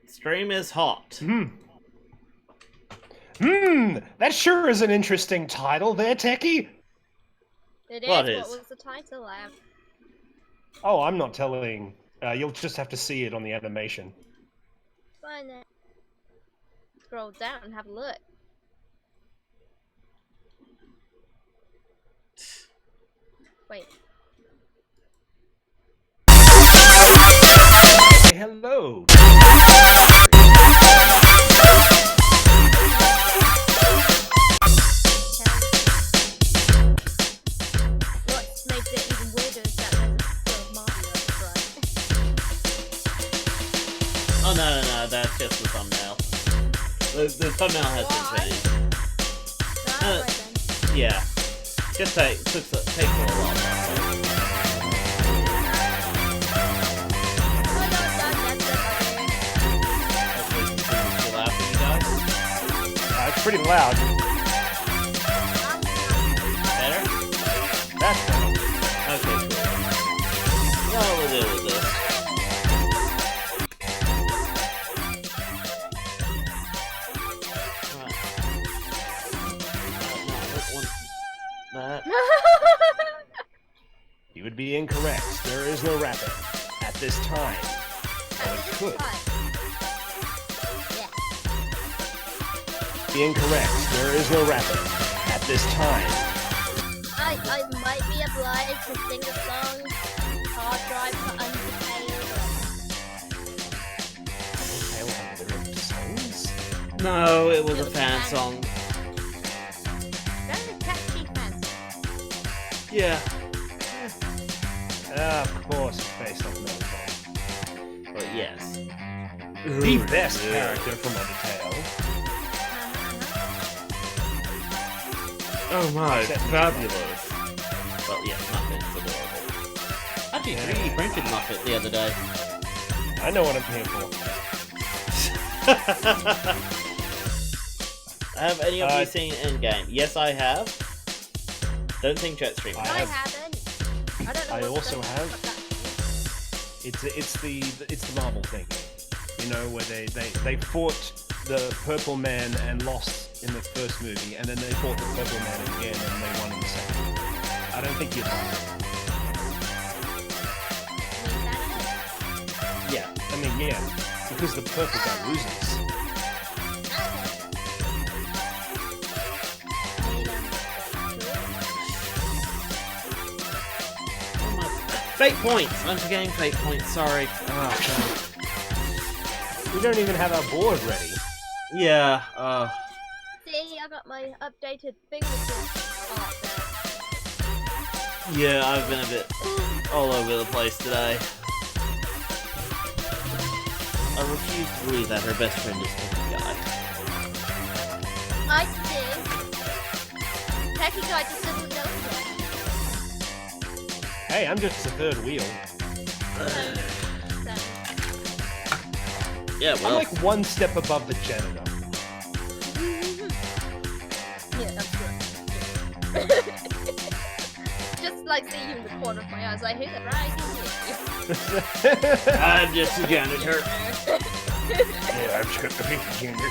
Stream is hot. That sure is an interesting title there, Techie. It is. What Was the title? Oh, I'm not telling. You'll just have to see it on the animation. Fine then. Scroll down and have a look. Wait. Hello. What makes it even weirder is that there's a Mario sprite. Oh no, that's just the thumbnail. The thumbnail has been changed. Right then. Yeah. Just takes a little while. It's pretty loud. Better? That's better. Okay, cool. Well, we'll deal with this. Right. No, I don't want that. You would be incorrect. There is no rapping at this time. Or it could. Be incorrect. There is no rapping at this time. I might be obliged to sing a song. Hard drive for Undertale songs? No, it was a fan song. Very catchy fan song. Yeah. Of course, it's based off Metal. But yes. The best character from Undertale. Oh my, Except fabulous. Well, yeah, Muppet's adorable. Actually, 3D printed Muppet the other day. I know what I'm here for. Have any of you seen Endgame? Yes, I have. Don't think JetStream. I haven't. I don't know. I also have. It's the Marvel thing, you know, where they fought the Purple Man and lost in the first movie, and then they fought the Purple Man again and they won in the second. I don't think you'd like it. Yeah, I mean, yeah, because the purple guy loses. Fate points! I'm forgetting fate points, sorry. Oh, We don't even have our board ready. yeah, See, I got my updated fingerprint art there. yeah, I've been a bit all over the place today. I refuse to believe that her best friend is the guy. I did. Techie guy just doesn't know it. Hey, I'm just the third wheel. Yeah, I'm well. like one step above the janitor. Yeah, that's good. Just like seeing you in the corner of my eyes, I hear that right here. I'm just a janitor. Yeah, I'm just the janitor.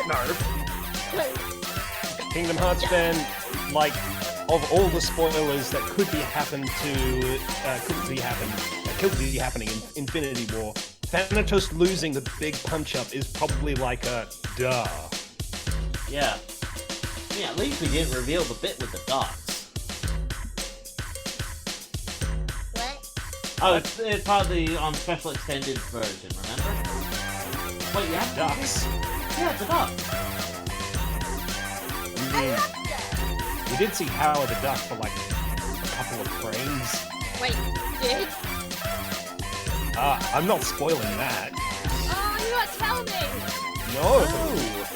Narf. Kingdom Hearts fan, like, of all the spoilers that could be happening in Infinity War, Thanatos losing the big punch-up is probably like a duh. Yeah. Yeah, at least we didn't reveal the bit with the dots. What? Oh, it's part of the special extended version, remember? Wait, yeah? Ducks. Yeah, the ducks. We did see Howard the Duck for like a couple of frames. Wait, did? I'm not spoiling that. Oh, you don't tell me! No.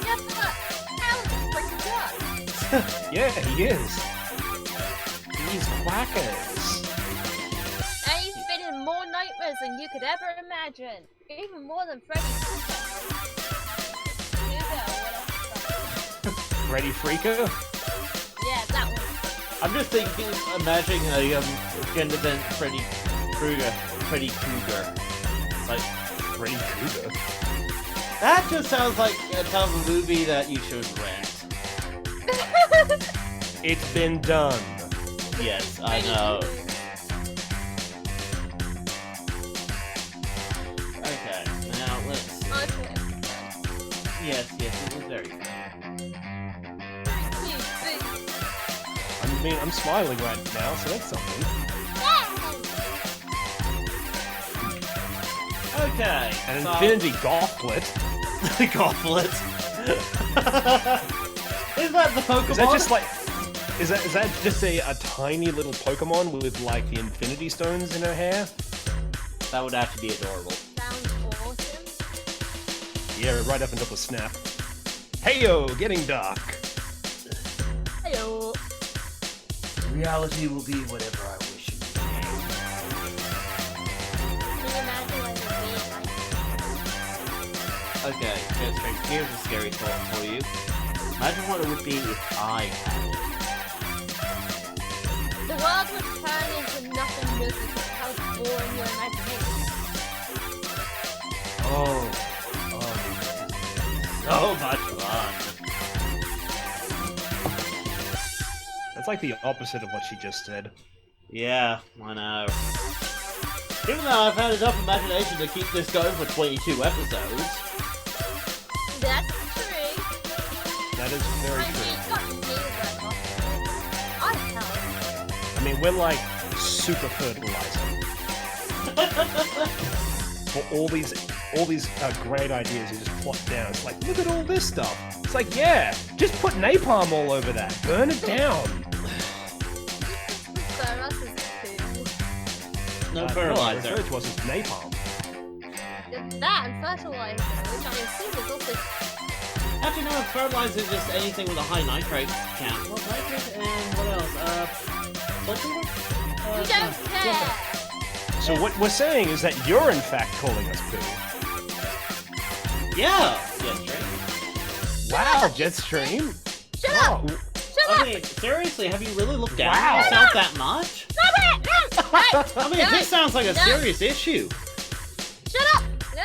Yeah, but Howard's a freaking duck! Yeah, he is. He's quackers. And he's been in more nightmares than you could ever imagine. Even more than Freddy Krueger. Freddy Freaker? Yeah, that one. I'm just imagining a gender bent Freddy Krueger. Like, Freddy Krueger. that just sounds like a type of movie that you should rent. It's been done. Yes, I know. Okay, now let's. I thought it was Yes, it was very fun. I mean, I'm smiling right now, so that's something. Okay, An so- infinity gauntlet. The gauntlet. Is that the Pokemon? Is that just like... Is that just a tiny little Pokemon with, like, the infinity stones in her hair? That would have to be adorable. Sounds awesome. Yeah, right up until the snap. Heyo, getting dark. Heyo. Reality will be whatever I wish it would Can you imagine what it would be like? be. Okay, JetStream, here's a scary thought for you. Imagine what it would be if I had it. The world would turn into nothing because of how boring your imagination is. Oh, so much fun. That's like the opposite of what she just said. Yeah, I know. Even though I've had enough imagination to keep this going for 22 episodes. That's true. That is very I mean, true. got years worth of it. I help. I mean, we're like super fertilizer for all these great ideas you just plot down. It's like, look at all this stuff. It's like, yeah, just put napalm all over that. Burn it down. So us is poo. No No, I fertilizer. referred to us as napalm. That and fertilizer, which I assume is also Actually, no, fertilizer is just anything with a high nitrate count. Well, nitrate and what else? Sulfur? we don't care. So what we're saying is that you're in fact calling us poo. Yeah! JetStream. Wow, JetStream. Shut Wow. up! Shut I up! mean, seriously, have you really looked down Wow. on yourself that much? Stop it! No! No! I mean, No! this sounds like a No! serious issue. Shut up! No!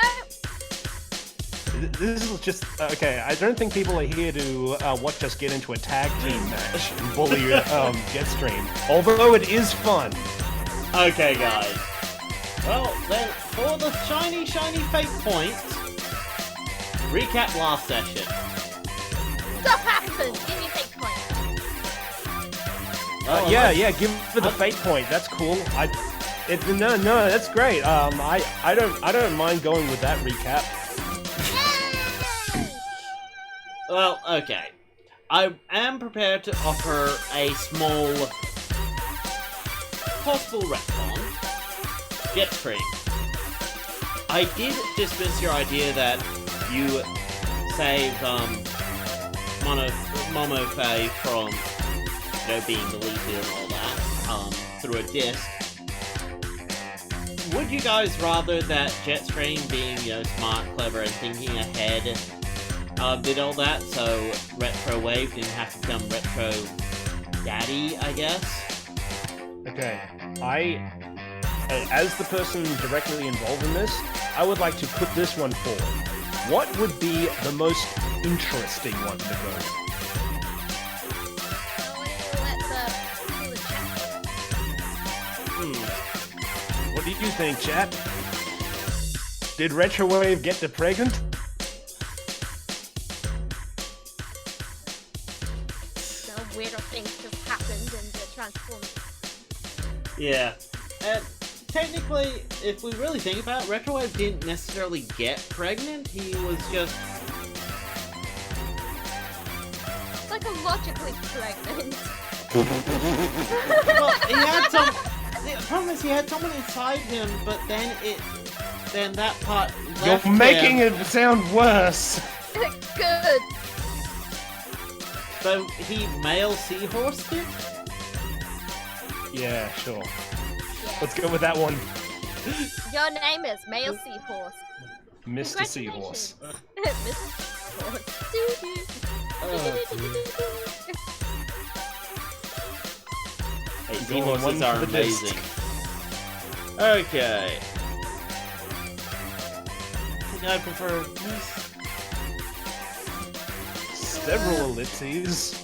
This is just okay. I don't think people are here to watch us get into a tag team match and bully JetStream. Although it is fun. Okay, guys. Well, then, for the shiny fate point, recap last session. Stuff happens! Give me fake points. Well, Yeah, let's- yeah. Give it the fate point. That's cool. No, that's great. I don't mind going with that recap. Well, okay. I am prepared to offer a small possible retcon. JetStream. I did dismiss your idea that you saved Momofae from being deleted and all that through a disc. Would you guys rather that JetStream, being smart, clever, and thinking ahead, did all that, so Retro Wave didn't have to become Retro Daddy, I guess? Okay, as the person directly involved in this, I would like to put this one forward. What would be the most interesting one to go? What do you think, chat? Did Retrowave get the pregnant? No weirder things just happened in the Transformers. Yeah. And technically, if we really think about it, Retrowave didn't necessarily get pregnant, he was just... Psychologically pregnant. Well, he had some... The problem is he had someone inside him, but then that part left You're making him. it sound worse. Good. So he male seahorsed it? Yeah, sure. Yeah. Let's go with that one. Your name is Male Seahorse. Mr. Seahorse. Mr. Seahorse. Doo-doo. Hey, Going seahorses one are for the disc. amazing. Okay. think I prefer this. Several ellipses.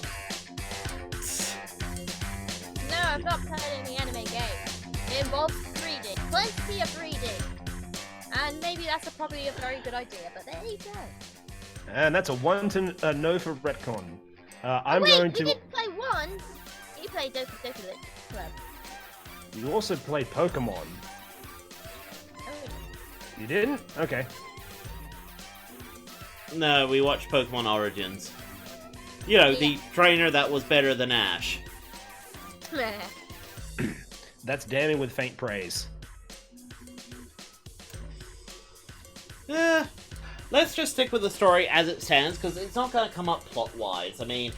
No, I've not played any anime games. It involves reading. Plenty of reading. And maybe that's probably a very good idea, but there you go. And that's a 1 to no for retcon. I'm Wait, going you to. didn't play one. You played Doki Doki Lit Club. You also played Pokemon. Oh, You didn't? Okay. No, we watched Pokemon Origins. You know, the Yeah. trainer that was better than Ash. meh. That's damning with faint praise. Let's just stick with the story as it stands, because it's not going to come up plot-wise. I mean,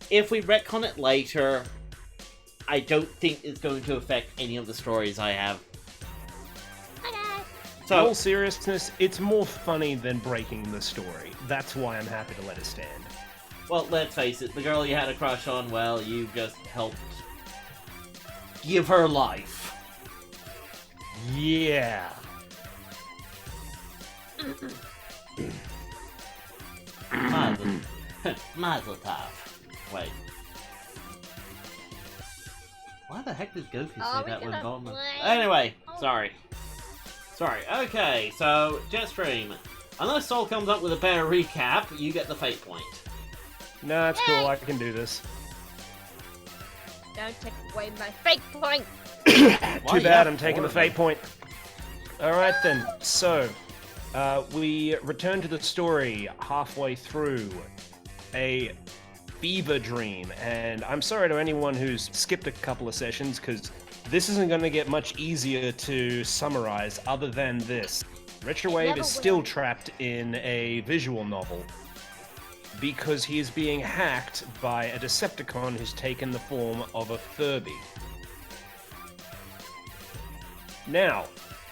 if we retcon it later, I don't think it's going to affect any of the stories I have. Okay. In all So, seriousness, it's more funny than breaking the story. That's why I'm happy to let it stand. well, let's face it, the girl you had a crush on, well, you just helped give her life. Yeah. Mazel, Mazel tov. Wait. Why the heck did Goku Are say we that when gonna Bulma... play? Anyway, Oh. sorry. Okay, so, JetStream. Unless Soul comes up with a better recap, you get the fate point. No, that's cool. I can do this. Don't take away my fake point. Too you bad, have I'm taking four the of fate them? point. Alright then, so, we return to the story halfway through a fever dream, and I'm sorry to anyone who's skipped a couple of sessions, because this isn't going to get much easier to summarize other than this. Retrowave never is still will. trapped in a visual novel, because he is being hacked by a Decepticon who's taken the form of a Furby. Now,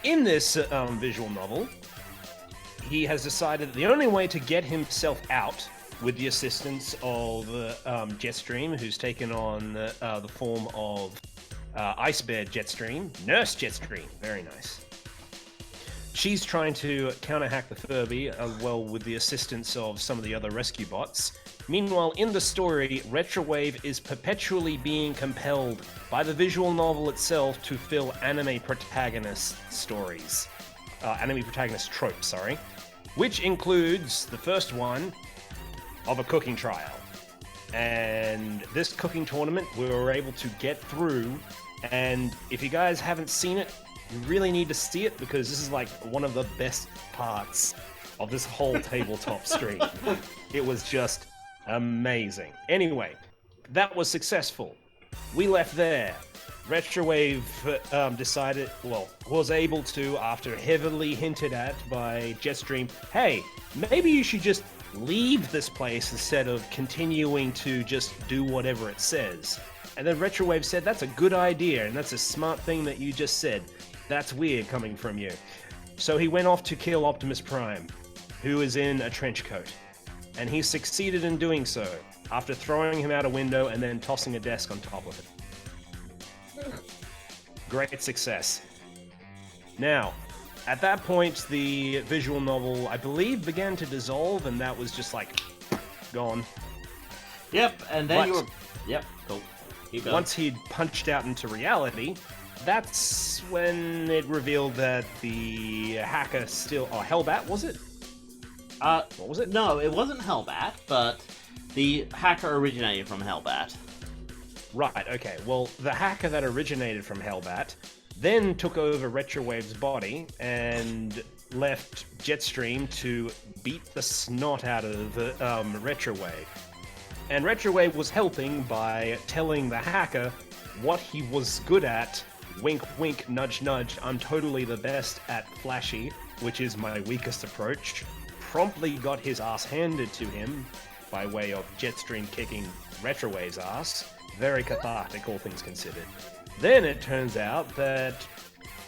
in this visual novel, he has decided that the only way to get himself out, with the assistance of JetStream, who's taken on the form of Ice Bear JetStream, Nurse JetStream, very nice. She's trying to counter-hack the Furby, well, with the assistance of some of the other rescue bots. Meanwhile, in the story, Retrowave is perpetually being compelled by the visual novel itself to fill anime protagonist stories. Anime protagonist tropes, sorry. Which includes the first one of a cooking trial. And this cooking tournament we were able to get through, and if you guys haven't seen it, you really need to see it, because this is like one of the best parts of this whole tabletop stream. It was just amazing. Anyway, that was successful. We left there. Retrowave decided, well, was able to, after heavily hinted at by JetStream, hey, maybe you should just leave this place instead of continuing to just do whatever it says. And then Retrowave said, that's a good idea, and that's a smart thing that you just said. That's weird coming from you. So he went off to kill Optimus Prime, who is in a trench coat. And he succeeded in doing so, after throwing him out a window and then tossing a desk on top of it. Great success. Now, at that point, the visual novel, I believe, began to dissolve, and that was just like, gone. Yep, and then you But- were... Yep, cool. Keep going. Once he'd punched out into reality, that's when it revealed that the hacker still... Oh, Hellbat, was it? What was it? No, it wasn't Hellbat, but the hacker originated from Hellbat. Right, okay. Well, the hacker that originated from Hellbat then took over Retrowave's body and left JetStream to beat the snot out of Retrowave. And Retrowave was helping by telling the hacker what he was good at. Wink, wink, nudge, nudge. I'm totally the best at Flashy, which is my weakest approach. Promptly got his ass handed to him by way of JetStream kicking Retrowave's ass. Very cathartic, all things considered. Then it turns out that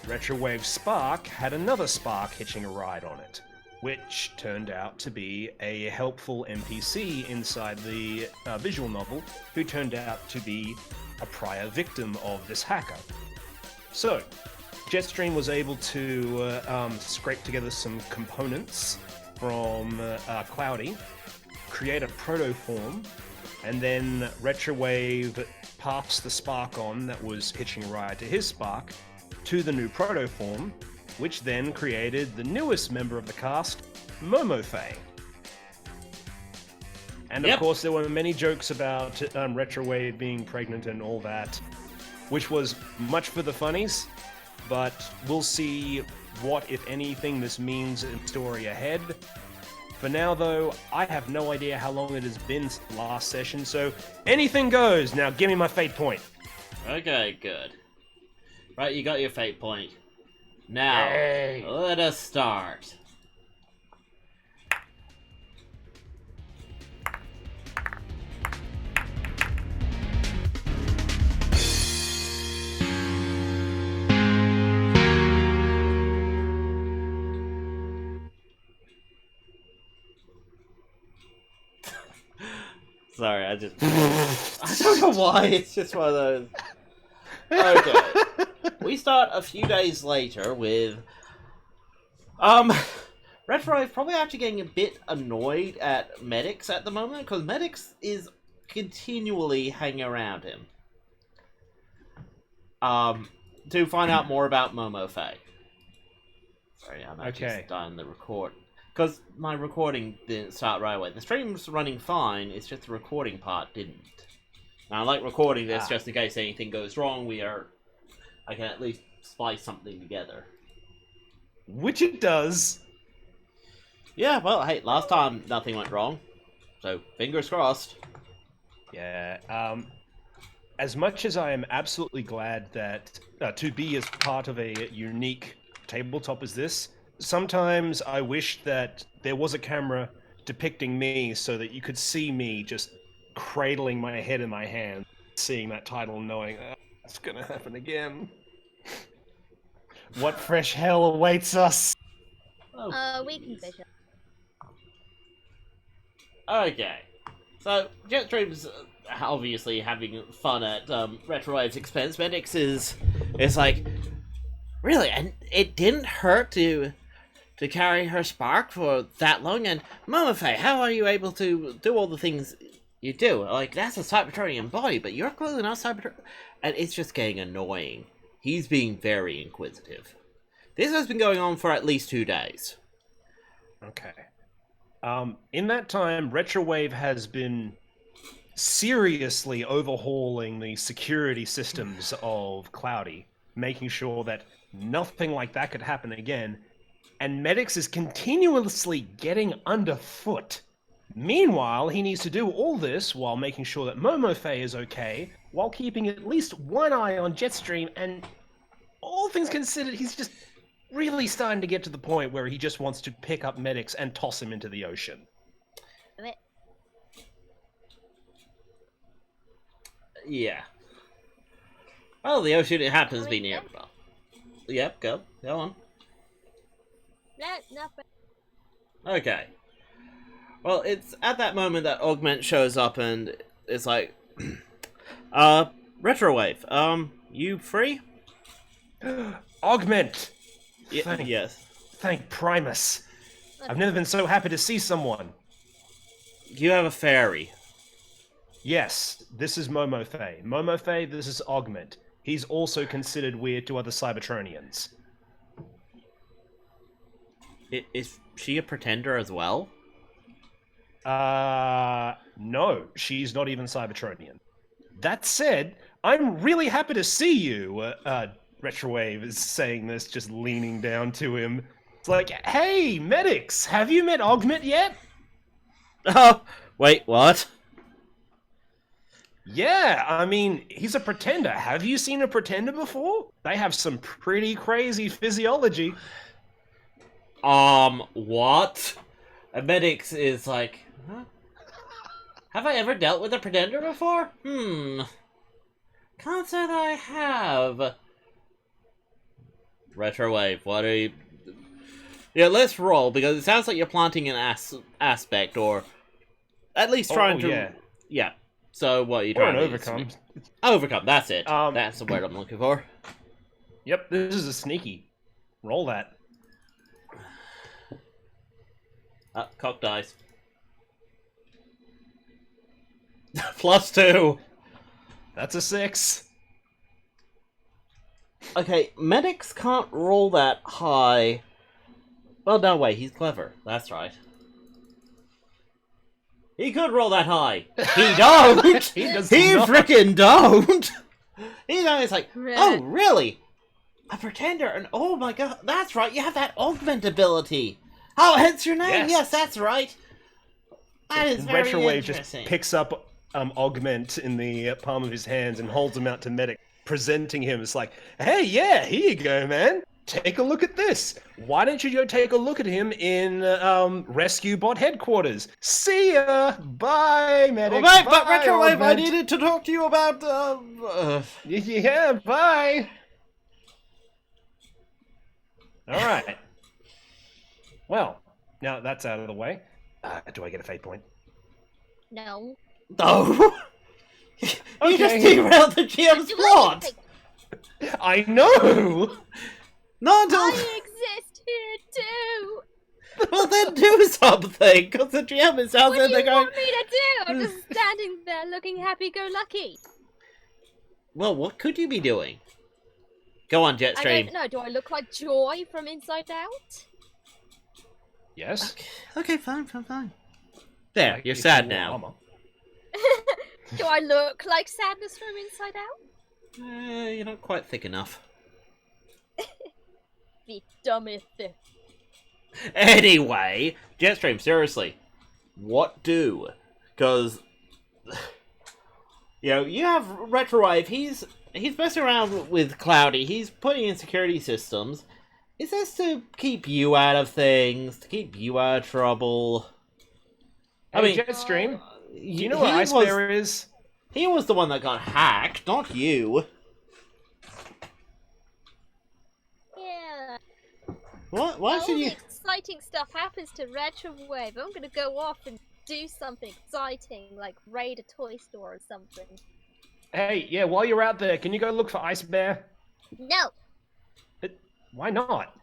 Retrowave Spark had another Spark hitching a ride on it, which turned out to be a helpful NPC inside the visual novel, who turned out to be a prior victim of this hacker. So, JetStream was able to scrape together some components from Cloudy, create a protoform, and then Retrowave passed the spark on that was hitching a ride to his spark to the new protoform, which then created the newest member of the cast, Momofae. And of course, there were many jokes about Retrowave being pregnant and all that, which was much for the funnies, but we'll see what, if anything, this means in the story ahead. For now, though, I have no idea how long it has been since the last session, so anything goes. Now, give me my fate point. Okay, good. Right, you got your fate point. Now, Yay. Let us start. Sorry, I don't know why, it's just one of those. Okay. We start a few days later with, Retrowave probably actually getting a bit annoyed at Medics at the moment, because Medics is continually hanging around him. To find out more about Momofae. Sorry, I'm actually starting the record. Because my recording didn't start right away. The stream's running fine, it's just the recording part didn't. And I like recording this just in case anything goes wrong, I can at least splice something together. Which it does. Yeah, well, hey, last time nothing went wrong. So, fingers crossed. Yeah, as much as I am absolutely glad that to be as part of a unique tabletop as this, sometimes I wish that there was a camera depicting me so that you could see me just cradling my head in my hand, seeing that title and knowing, it's gonna happen again. What fresh hell awaits us? We can vision. Okay. So, JetStream's obviously having fun at Retrowave's expense. Medics is like, really? And it didn't hurt to carry her spark for that long? And Momofae, how are you able to do all the things you do? Like, that's a Cybertronian body, but you're clearly not Cybertronian. And it's just getting annoying. He's being very inquisitive. This has been going on for at least 2 days. Okay. In that time, Retrowave has been seriously overhauling the security systems of Cloudy, making sure that nothing like that could happen again, and Medics is continuously getting underfoot. Meanwhile, he needs to do all this while making sure that Momofae is okay, while keeping at least one eye on JetStream, and all things considered, he's just really starting to get to the point where he just wants to pick up Medics and toss him into the ocean. Yeah. Well, the ocean, it happens to be near. Well, yep, go on. Nothing. Okay. Well, it's at that moment that Augemented shows up and it's like, Retrowave, you free? Augment! Yes. Thank Primus. I've never been so happy to see someone. You have a fairy. Yes, this is Momofae. Momofae, this is Augment. He's also considered weird to other Cybertronians. Is she a pretender as well? No, she's not even Cybertronian. That said, I'm really happy to see you. Retrowave is saying this, just leaning down to him. It's like, hey, Medics, have you met Augment yet? Oh, wait, what? Yeah, I mean, he's a pretender. Have you seen a pretender before? They have some pretty crazy physiology. What? A Medics is like, huh? Have I ever dealt with a pretender before? Can't say that I have. Retrowave, what are you... Yeah, let's roll, because it sounds like you're planting an aspect, or at least trying to... Yeah. Yeah. So, what are you trying to overcome. Overcome, that's it. That's the word I'm looking for. Yep, this is a sneaky. Roll that. Cock dice. +2. That's a 6. Okay, medics can't roll that high. Well, no, wait, he's clever. That's right. He could roll that high. He don't! He does He not. frickin' don't! He's always like, Right. oh, really? A pretender, and oh my god, that's right, you have that augment ability! Oh, hence your name! Yes. Yes, that's right! That is very Retrowave just interesting. picks up Augment in the palm of his hands and holds him out to Medic, presenting him. It's like, hey, yeah, here you go, man. Take a look at this. Why don't you go take a look at him in Rescue Bot headquarters? See ya. Bye, Medic. Oh, wait, bye, but Retrowave, I Augment. needed to talk to you about, Yeah, bye. All right. Well, now that's out of the way. Do I get a fate point? No. Oh! You just Okay. derailed the GM's Do plot! anything. I know. Not until... I exist here too. Well, then do something, because the GM is out What there do you going... want me to do? I'm just standing there looking happy-go-lucky. Well, what could you be doing? Go on, I JetStream. don't know. Do I look like Joy from Inside Out? Yes. Okay, fine. There, Like, you're if sad you now. wore armor. Do I look like Sadness from Inside Out? You're not quite thick enough. Be dumb if this. Anyway, JetStream, seriously, what do? Because, you know, you have Retrowave, he's messing around with Cloudy, he's putting in security systems. Is this to keep you out of things, to keep you out of trouble? I Hey, mean, Jetstream, do you know he where Ice was- Bear is? He was the one that got hacked, not you. Yeah. What? Why All should the you... exciting stuff happens to Retrowave. I'm gonna go off and do something exciting, like raid a toy store or something. Hey, yeah, while you're out there, can you go look for Ice Bear? No! Why not?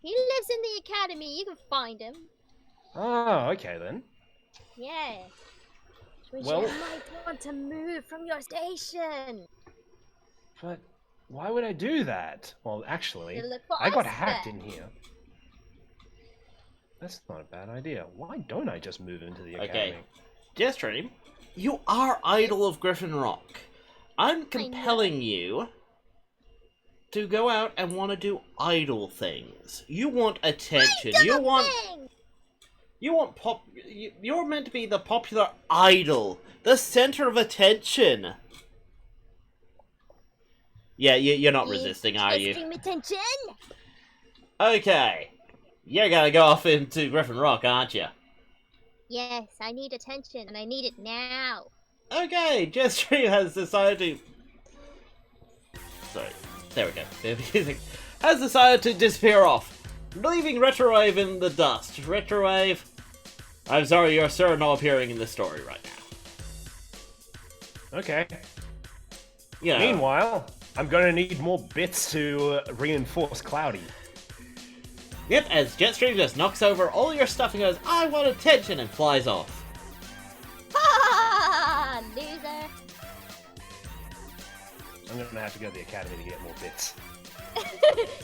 He lives in the academy. You can find him. Oh, okay then. Yeah. Which Well- you might want to move from your station. But why would I do that? Well, actually, To look for I got Ice hacked Bear. in here. That's not a bad idea. Why don't I just move into the academy? JetStream, you are idol of Griffin Rock. I'm compelling you to go out and want to do idol things. You want attention. You want... Thing! You want pop... You're meant to be the popular idol. The center of attention. Yeah, you're not resisting, are you? Extreme attention. Okay. You're gonna go off into Griffin Rock, aren't you? Yes, I need attention, and I need it now. Okay, JetStream has decided to... Sorry. There we go. Has decided to disappear off, leaving Retrowave in the dust. Retrowave, I'm sorry, you're sir not appearing in this story right now. Okay. You know, Meanwhile, I'm gonna need more bits to reinforce Cloudy. yep, as JetStream just knocks over all your stuff and goes, I want attention, and flies off. Ha! Loser. I'm gonna have to go to the academy to get more bits.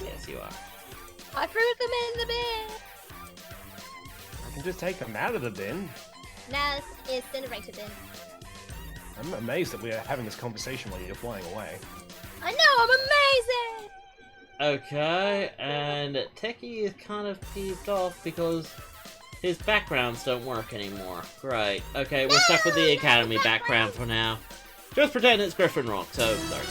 Yes, you are. I threw them in the bin. I can just take them out of the bin. Now it's incinerator bin. I'm amazed that we're having this conversation while you're flying away. I know, I'm amazing! Okay, and Techie is kind of peeved off because his backgrounds don't work anymore. Great. Okay, we're stuck with the Academy background for now. Just pretend it's Griffin Rock, so sorry.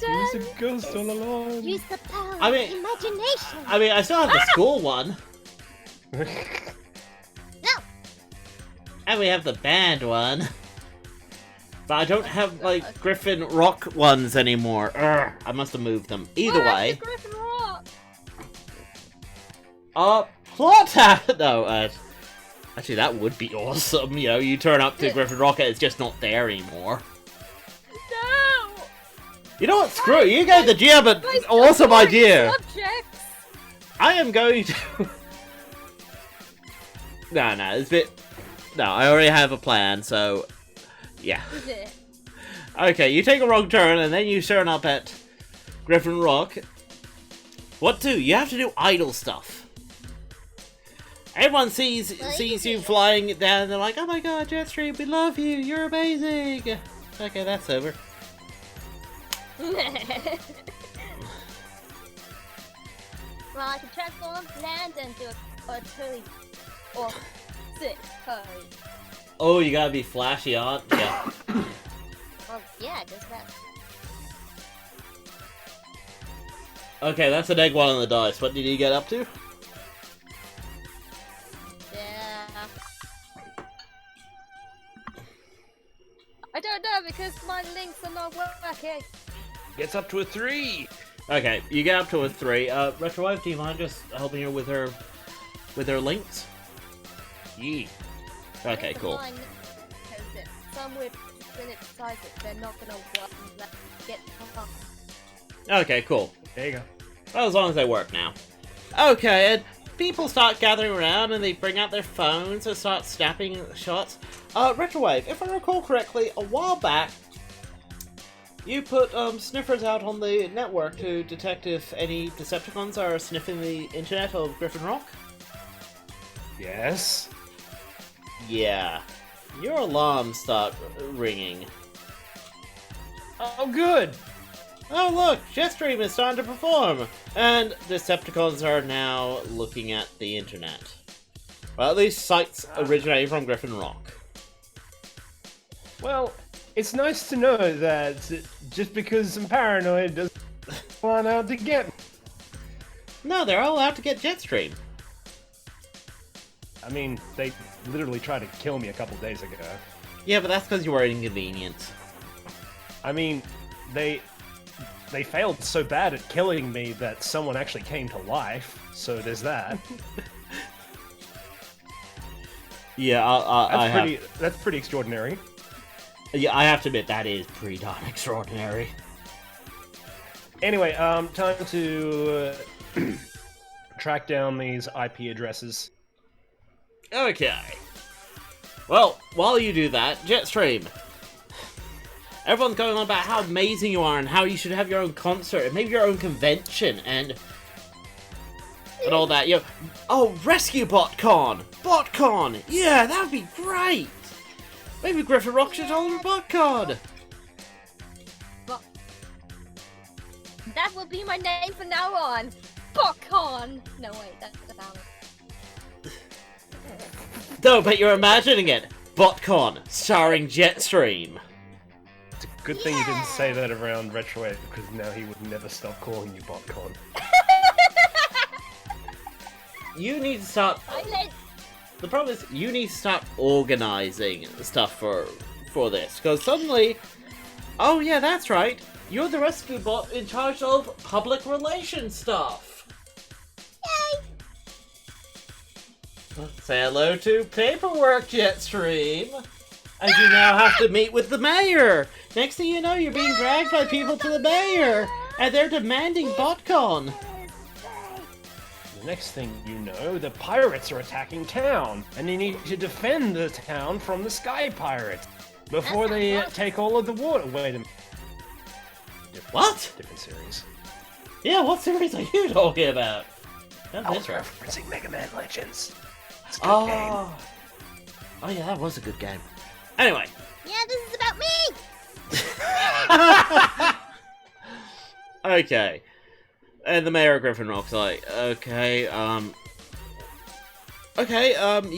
There's a ghost all along. Use the power I mean- of imagination. I still have the school one, No! and we have the band one. But I don't have, like, Griffin Rock ones anymore. Urgh, I must have moved them. Either Where's way. the Griffin Rock? No, actually that would be awesome, you know, you turn up to Yeah. Griffin Rock and it's just not there anymore. No! You know what? Screw it. You gave the GM an My awesome idea. subjects. I am going to... No, it's a bit... No, I already have a plan, so... Yeah. Is it? Okay, you take a wrong turn, and then you turn up at Griffin Rock. What do? You have to do idle stuff. Everyone sees you flying down, and they're like, oh my god, JetStream, we love you, you're amazing! Okay, that's over. Well, I can transform, land, and do a totally... Or... Sick code. Oh, you gotta be flashy, aren't you? Well, yeah, because that... Okay, that's an egg one on the dice. What did you get up to? Yeah. I don't know because my links are not working. Gets up to a 3. Okay, you get up to a 3. Retrowife, do you mind just helping her with her links? Yeah. Okay, cool. Because it's some weird when it decides that they're not gonna work and let get up. Okay, cool. There you go. Well, as long as they work now. Okay, and people start gathering around and they bring out their phones and start snapping shots. Retrowave, if I recall correctly, a while back, you put sniffers out on the network to detect if any Decepticons are sniffing the internet of Griffin Rock? Yes. Yeah. Your alarms start ringing. Oh, good. Oh look, JetStream is starting to perform! And Decepticons are now looking at the internet. Well, at least sites originating from Griffin Rock. Well, it's nice to know that just because I'm paranoid doesn't want out to get me. No, they're all out to get JetStream. I mean, they literally tried to kill me a couple days ago. Yeah, but that's because you were inconvenienced. I mean, they failed so bad at killing me that someone actually came to life, so there's that. Yeah, That's pretty extraordinary. Yeah, I have to admit, that is pretty darn extraordinary. Anyway, time to track down these IP addresses. Okay. Well, while you do that, JetStream. Everyone's going on about how amazing you are and how you should have your own concert and maybe your own convention and all that. You know, oh, Rescue BotCon! BotCon! Yeah, that would be great! Maybe Griffin Rock should hold a BotCon! That will be my name from now on. BotCon. No wait, that's the balance. No, but you're imagining it. BotCon, starring JetStream. It's a good thing you didn't say that around Retroade, because now he would never stop calling you BotCon. You need to start... The problem is, you need to start organizing stuff for this, because suddenly... Oh yeah, that's right. You're the rescue bot in charge of public relations stuff. Yay! Say hello to paperwork, JetStream. As you now have to meet with the mayor. Next thing you know, you're being dragged by people to the mayor, and they're demanding BotCon. The next thing you know, the pirates are attacking town, and you need to defend the town from the Sky Pirates before they take all of the water. Wait a minute. What? Different series. Yeah, what series are you talking about? I was referencing Mega Man Legends. It's a good game. Oh yeah, that was a good game. Anyway. Yeah, this is about me! Okay. And the mayor of Griffin Rock's like, okay, you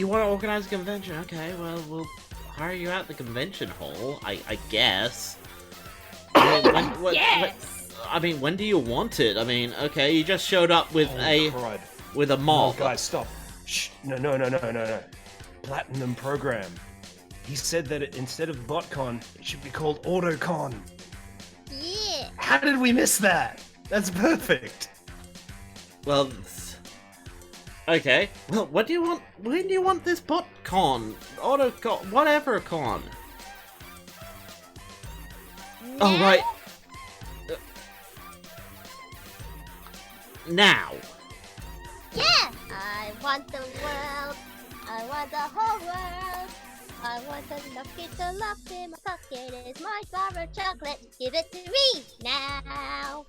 want to organize a convention? Okay, well, we'll hire you out the convention hall, I guess. When do you want it? I mean, okay, you just showed up with a mob. Oh, guys, stop. Shh. No. Platinum program. He said that instead of BotCon, it should be called Autocon. Yeah. How did we miss that? That's perfect. Well, okay. Well, what do you want? When do you want this BotCon? Autocon? Whatever con? No. Oh, right. now. Yeah! I want the world. I want the whole world. I want to lock in my pocket is my bar of chocolate. Give it to me now.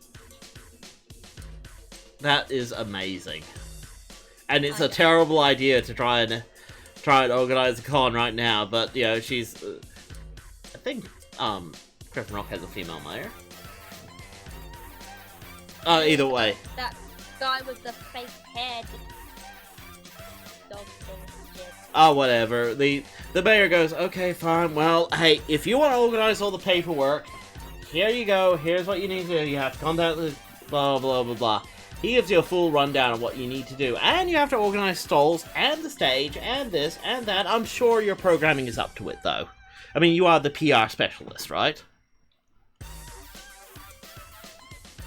That is amazing. And it's a terrible idea to try and organize a con right now, but, you know, she's... I think, Griffin Rock has a female mayor. Either way. That guy with the fake head. Dog thing. Oh, whatever. The mayor goes, okay, fine, well, hey, if you want to organize all the paperwork, here you go, here's what you need to do, you have to contact the blah, blah, blah, blah. He gives you a full rundown of what you need to do, and you have to organize stalls, and the stage, and this, and that. I'm sure your programming is up to it, though. I mean, you are the PR specialist, right?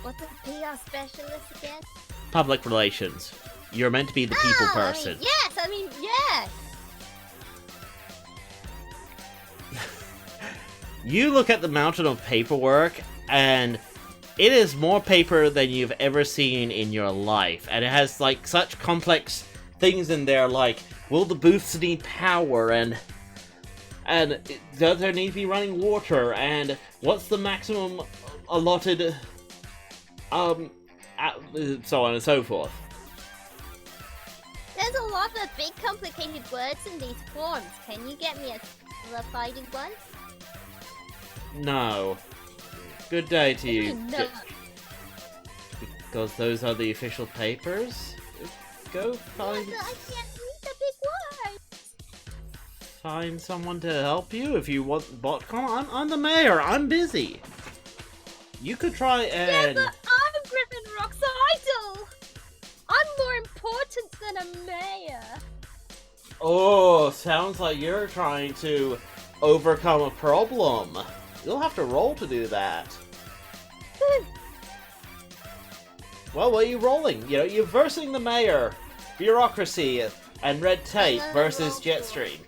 What's a PR specialist again? Public relations. You're meant to be the people person. I mean, yes! You look at the mountain of paperwork, and it is more paper than you've ever seen in your life. And it has, like, such complex things in there, like, will the booths need power, and does there need to be running water, and what's the maximum allotted, so on and so forth. There's a lot of big complicated words in these forms. Can you get me a simplified one? No. Good day to you. No. Because those are the official papers. Go find... I can't read the big words. Find someone to help you if you want BotCon. I'm the mayor. I'm busy. You could try and... Yeah, but I'm Griffin Rock's idol. I'm more important than a mayor. Oh, sounds like you're trying to overcome a problem. You'll have to roll to do that. Well, what are you rolling? You know, you're versing the mayor, bureaucracy, and red tape versus JetStream.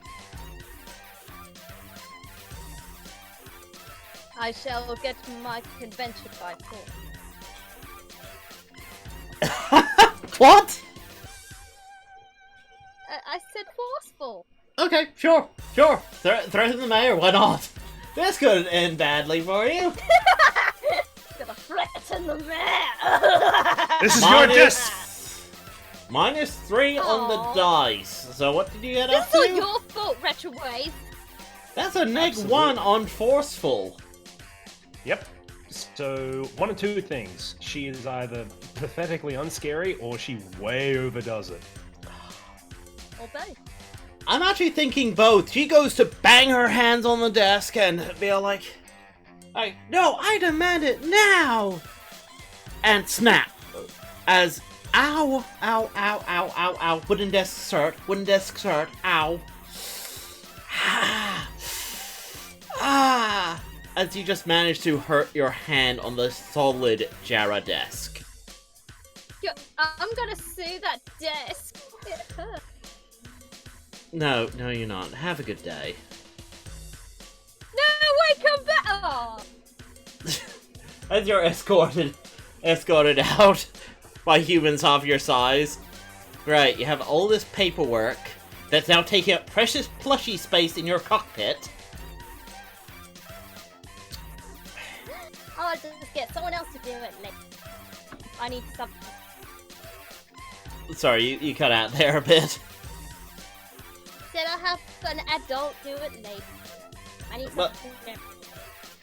I shall get to my convention by 4. What? I said forceful. Okay, sure. Threaten the mayor, why not? This could end badly for you. Gonna threaten the mayor. This is your disc. -3 on the dice. So what did you get up This is to? not your fault, Retrowave. That's a -1 on forceful. Yep. So, one of two things. She is either pathetically unscary, or she way overdoes it. Or both. I'm actually thinking both. She goes to bang her hands on the desk and be like, no, I demand it now! And snap. As, ow, ow, ow, ow, ow, ow, wooden desk cert, ow. As you just managed to hurt your hand on the solid Jara desk. I'm gonna sue that desk. It hurts. No, you're not. Have a good day. No, wait, come back! Oh. As you're escorted out by humans half your size. Right, you have all this paperwork that's now taking up precious plushy space in your cockpit. I'll just get someone else to do it. I need something. Sorry, you cut out there a bit. Said I'll have an adult do it later. I need something.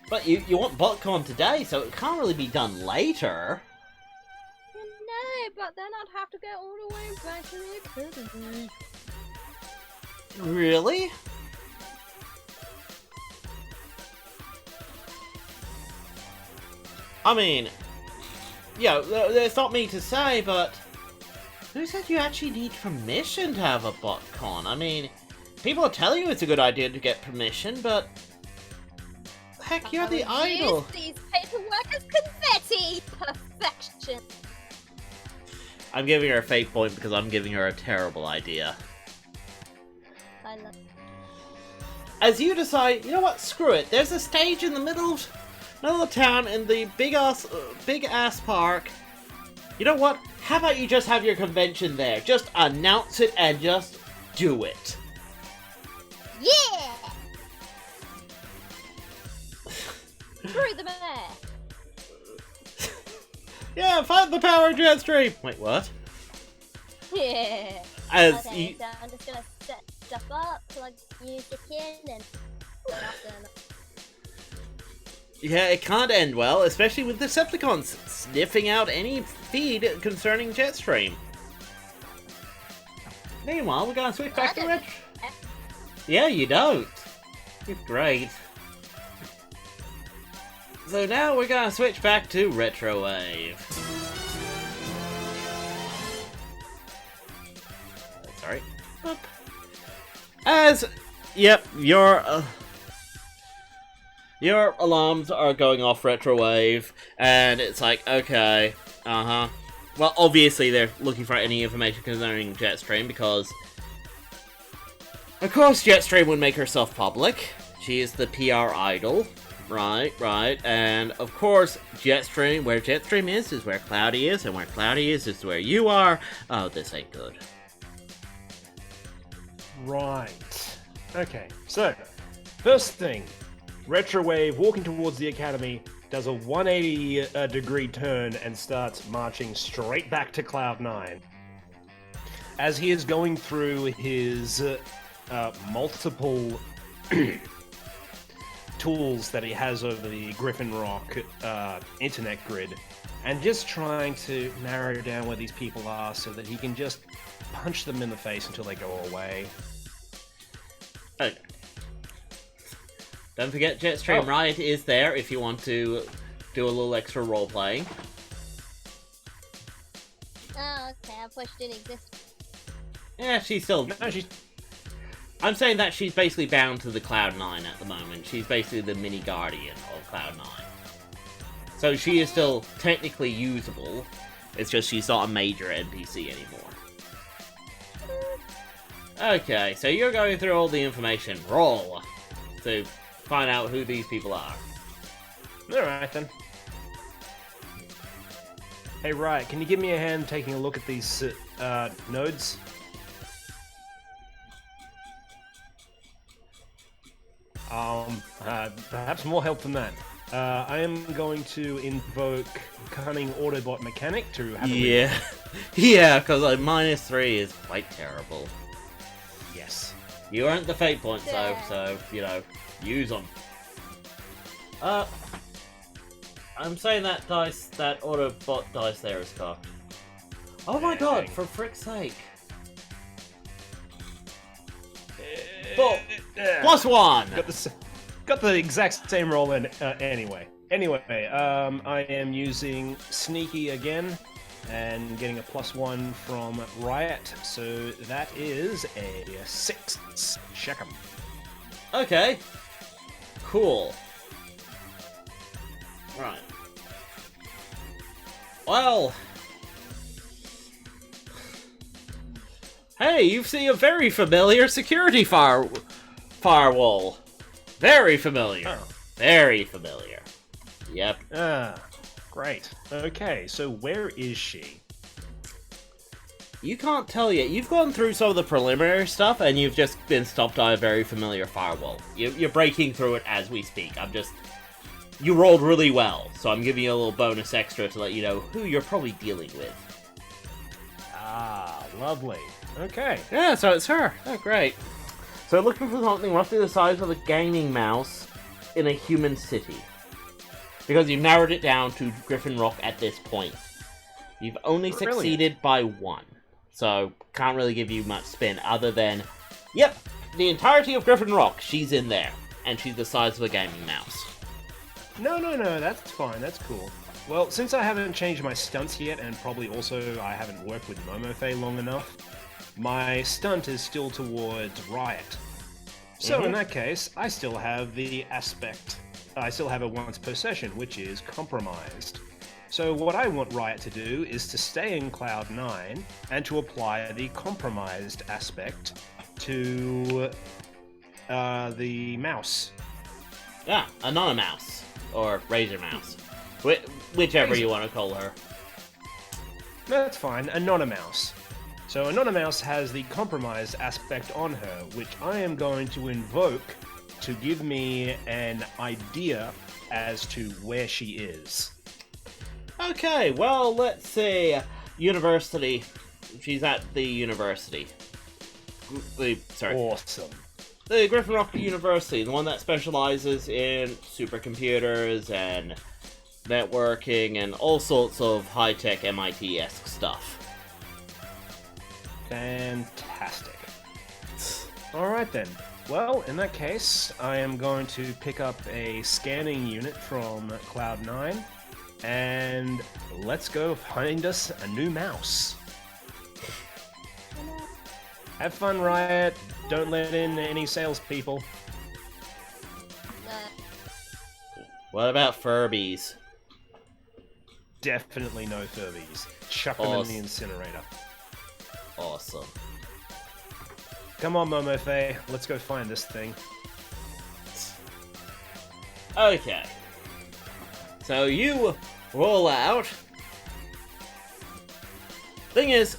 But you want BotCon today, so it can't really be done later. No, but then I'd have to go all the way back to the academy. Really? I mean, yeah, it's not me to say, but who said you actually need permission to have a BotCon? I mean, people are telling you it's a good idea to get permission, but heck, you're the idol. Use these paperwork as confetti. Perfection. I'm giving her a fake point because I'm giving her a terrible idea. I love it. As you decide, you know what, screw it. There's a stage in the middle of town in the big ass park. You know what? How about you just have your convention there? Just announce it and just do it. Yeah! Through the mayor! Yeah, find the power of JetStream! Wait, what? Yeah! As Okay, so I'm just gonna set stuff up, plug music in, and... Yeah, it can't end well, especially with Decepticons sniffing out any feed concerning JetStream. Meanwhile, we're gonna switch back to Retro. Yeah, you don't. You're great. So now we're gonna switch back to Retrowave. Sorry. Oop. Yep, your alarms are going off Retrowave, and it's like, okay, well, obviously they're looking for any information concerning JetStream, because of course JetStream would make herself public. She is the PR idol. Right, and of course, JetStream, where JetStream is where Cloudy is, and where Cloudy is where you are. Oh, this ain't good. Right. Okay, so, first thing, Retrowave, walking towards the Academy, does a 180 degree turn and starts marching straight back to Cloud9. As he is going through his multiple tools that he has over the Griffin Rock internet grid, and just trying to narrow down where these people are so that he can just punch them in the face until they go away. Okay. Don't forget JetStream Riot is there if you want to do a little extra role-playing. Oh, okay, I pushed didn't exist. Yeah, she's still... No, she's... I'm saying that she's basically bound to the Cloud9 at the moment. She's basically the mini guardian of Cloud9. So she is still technically usable. It's just she's not a major NPC anymore. Okay, so you're going through all the information. Roll! To find out who these people are. Alright then. Hey Riot, can you give me a hand taking a look at these nodes? Perhaps more help than that. I am going to invoke Cunning Autobot Mechanic to have a Yeah, because like -3 is quite terrible. Yes. You earned the fate points though, so, you know, use them. I'm saying that dice, that Autobot dice there is cocked. Oh my god, for frick's sake. +1! Got the exact same roll in anyway. Anyway, I am using Sneaky again, and getting a +1 from Riot, so that is a 6. Check 'em. Okay. Cool. Right. Well... Hey, you see a very familiar security firewall. Very familiar. Oh. Very familiar. Yep. Great. Okay, so where is she? You can't tell yet. You've gone through some of the preliminary stuff, and you've just been stopped by a very familiar firewall. You're breaking through it as we speak. You rolled really well, so I'm giving you a little bonus extra to let you know who you're probably dealing with. Ah, lovely. Okay. Yeah, so it's her. Oh, great. So looking for something roughly the size of a gaming mouse in a human city. Because you've narrowed it down to Griffin Rock at this point. You've only succeeded by 1. So, can't really give you much spin other than, yep, the entirety of Griffin Rock, she's in there. And she's the size of a gaming mouse. No, that's fine, that's cool. Well, since I haven't changed my stunts yet, and probably also I haven't worked with Momofe long enough, my stunt is still towards Riot. So in that case, I still have the aspect. I still have a once per session, which is compromised. So what I want Riot to do is to stay in Cloud9 and to apply the compromised aspect to the mouse. Yeah, Anona Mouse. Or Razor Mouse. Whichever you want to call her. That's fine. Anonymouse. So Anonymouse has the compromise aspect on her, which I am going to invoke to give me an idea as to where she is. Okay, well, let's say university. She's at the university. Awesome. The Griffin Rock University, the one that specializes in supercomputers and networking and all sorts of high-tech MIT-esque stuff. Fantastic. Alright then. Well, in that case, I am going to pick up a scanning unit from Cloud9, and let's go find us a new mouse. Have fun, Riot. Don't let in any salespeople. What about Furbies? Definitely no Furbies. Chuck them in the incinerator. Awesome. Come on, Momofe. Let's go find this thing. Okay. So you roll out. Thing is...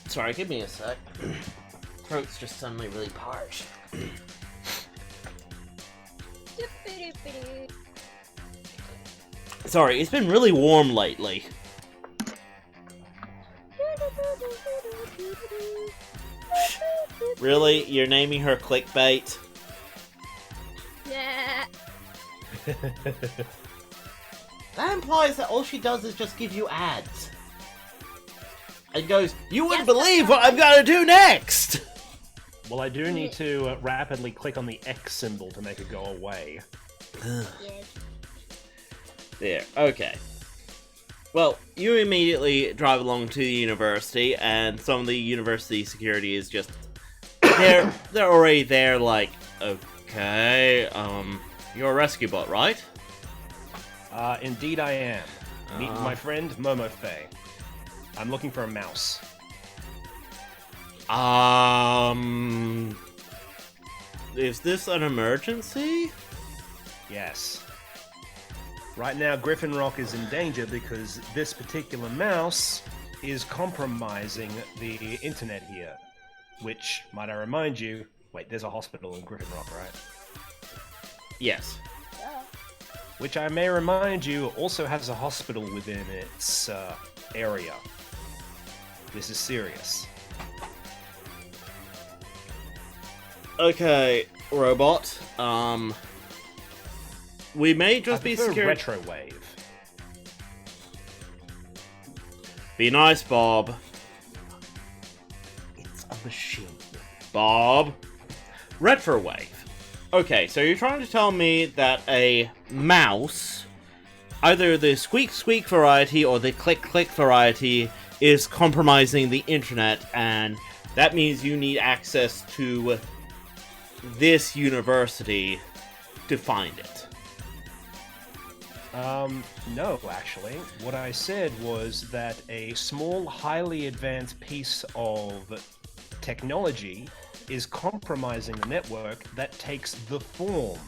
Sorry, give me a sec. Throat's just suddenly really parched. Sorry, it's been really warm lately. Really? You're naming her clickbait? Yeah. That implies that all she does is just give you ads. And goes, you wouldn't Yes, believe what I'm gonna do next! Well, I do need to rapidly click on the X symbol to make it go away. Yes. There, okay. Well, you immediately drive along to the university, and some of the university security is just... They're already there, like, okay, you're a rescue bot, right? Indeed I am. Meet my friend, Momofe. I'm looking for a mouse. Is this an emergency? Yes. Right now, Griffin Rock is in danger because this particular mouse is compromising the internet here. Which, might I remind you, wait, there's a hospital in Griffin Rock, right? Yes. Which I may remind you also has a hospital within its area. This is serious. Okay, robot, we may just be secure. Retro wave. Be nice, Bob. It's a machine. Bob. Retrowave. Okay, so you're trying to tell me that a mouse, either the squeak squeak variety or the click click variety, is compromising the internet, and that means you need access to this university to find it. No, actually. What I said was that a small, highly advanced piece of technology is compromising the network that takes the form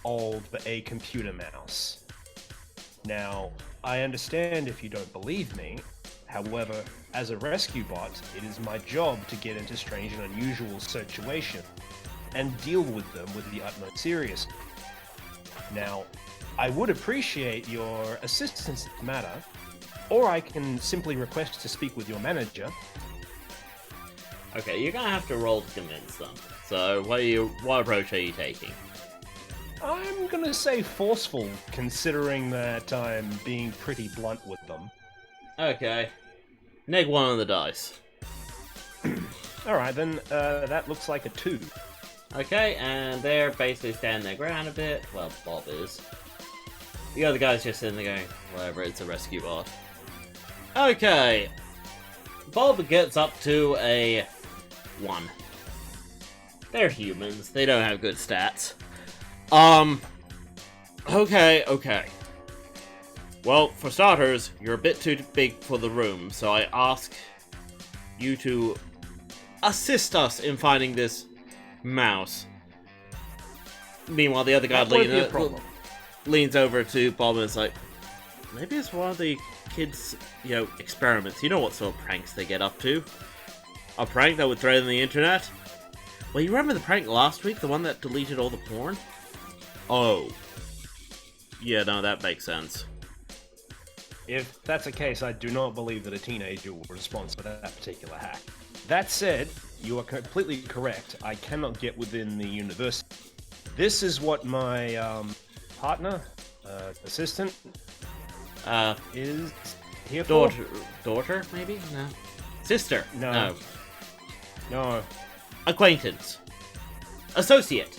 of a computer mouse. Now, I understand if you don't believe me. However, as a rescue bot, it is my job to get into strange and unusual situations and deal with them with the utmost seriousness. Now, I would appreciate your assistance in the matter, or I can simply request to speak with your manager. Okay, you're gonna have to roll to convince them. So, what approach are you taking? I'm gonna say forceful, considering that I'm being pretty blunt with them. Okay. Neg one on the dice. Alright, then that looks like a 2. Okay, and they're basically standing their ground a bit. Well, Bob is. The other guy's just sitting there going, whatever, it's a rescue bot. Okay. Bob gets up to a 1. They're humans. They don't have good stats. Okay. Well, for starters, you're a bit too big for the room, so I ask you to assist us in finding this mouse. Meanwhile, the other guy leans over to Bob and is like, Maybe it's one of the kids, experiments. You know what sort of pranks they get up to. A prank that would threaten the internet? Well, you remember the prank last week? The one that deleted all the porn? Oh. Yeah, no, that makes sense. If that's the case, I do not believe that a teenager will respond to that particular hack. That said, you are completely correct. I cannot get within the university. This is what my partner, assistant, is here for. Daughter, maybe? No. Sister? No. No. Acquaintance. Associate.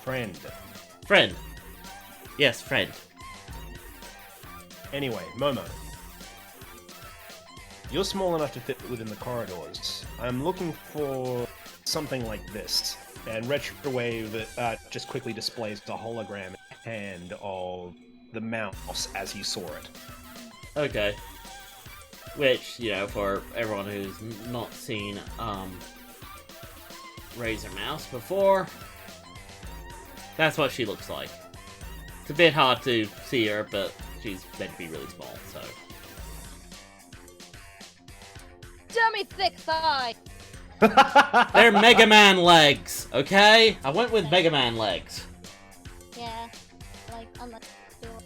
Friend. Friend. Yes, friend. Anyway, Momo. You're small enough to fit within the corridors. I'm looking for something like this. And Retrowave just quickly displays the hologram hand of the mouse as he saw it. Okay. Which, for everyone who's not seen Razor Mouse before, that's what she looks like. It's a bit hard to see her, but she's meant to be really small, so. Dummy thick thigh. They're Mega Man legs, okay? I went with Mega Man legs. Yeah, I'm not sure.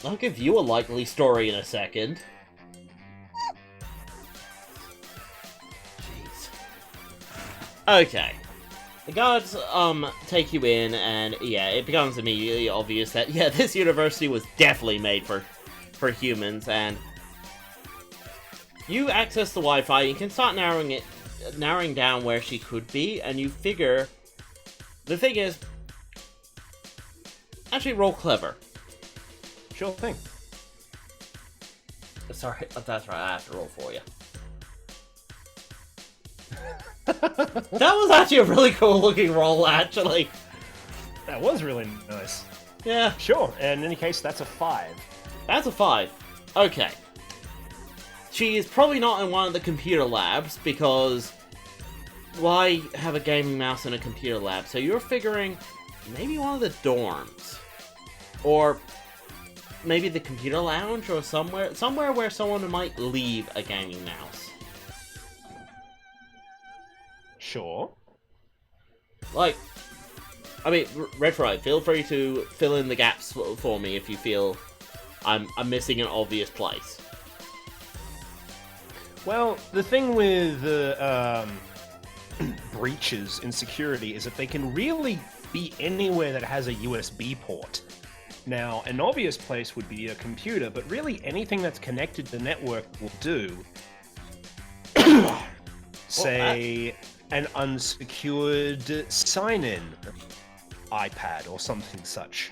I'll give you a likely story in a second. Jeez. Okay. The guards, take you in, and, it becomes immediately obvious that, this university was definitely made for humans, and you access the Wi-Fi, you can start narrowing down where she could be, and you figure, the thing is, actually roll clever. Sure thing. Sorry, that's right, I have to roll for you. That was actually a really cool looking roll, actually. That was really nice. Yeah. Sure, and in any case, that's a 5. That's a 5. Okay. She is probably not in one of the computer labs, because why have a gaming mouse in a computer lab? So you're figuring maybe one of the dorms. Or maybe the computer lounge, or somewhere where someone might leave a gaming mouse. Sure. Retrorite, feel free to fill in the gaps for me if you feel I'm missing an obvious place. Well, the thing with breaches in security is that they can really be anywhere that has a USB port. Now, an obvious place would be a computer, but really anything that's connected to the network will do. Say, an unsecured sign-in iPad or something such.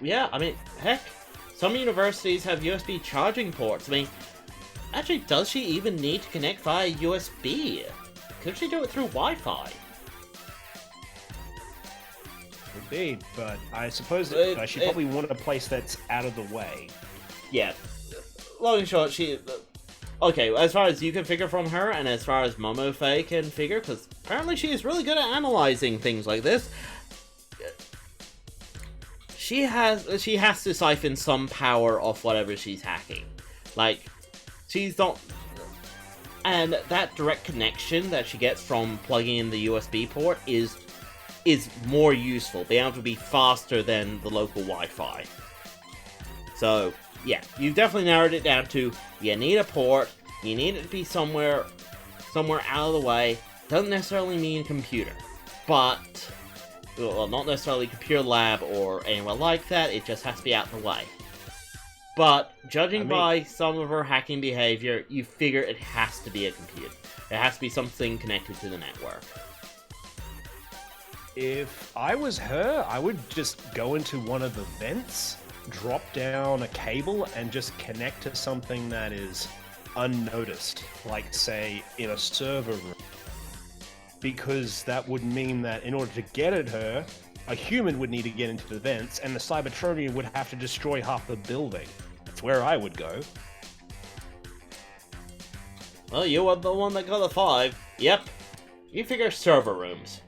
Yeah, heck, some universities have USB charging ports. Actually, does she even need to connect via USB? Could she do it through Wi-Fi? Could be, but I suppose she probably want a place that's out of the way. Yeah. Long and short, okay, as far as you can figure from her, and as far as Momo Faye can figure, because apparently she is really good at analyzing things like this, she has to siphon some power off whatever she's hacking. She's not... And that direct connection that she gets from plugging in the USB port is more useful, being able to be faster than the local Wi-Fi. So, yeah, you've definitely narrowed it down to, you need a port, you need it to be somewhere out of the way. Doesn't necessarily mean computer, but, well, not necessarily computer lab or anywhere like that, it just has to be out of the way. But, judging by some of her hacking behavior, you figure it has to be a computer. It has to be something connected to the network. If I was her, I would just go into one of the vents, drop down a cable, and just connect to something that is unnoticed, like, say, in a server room. Because that would mean that in order to get at her, a human would need to get into the vents, and the Cybertronian would have to destroy half the building. That's where I would go. Well, you were the one that got a 5. Yep. You figure server rooms.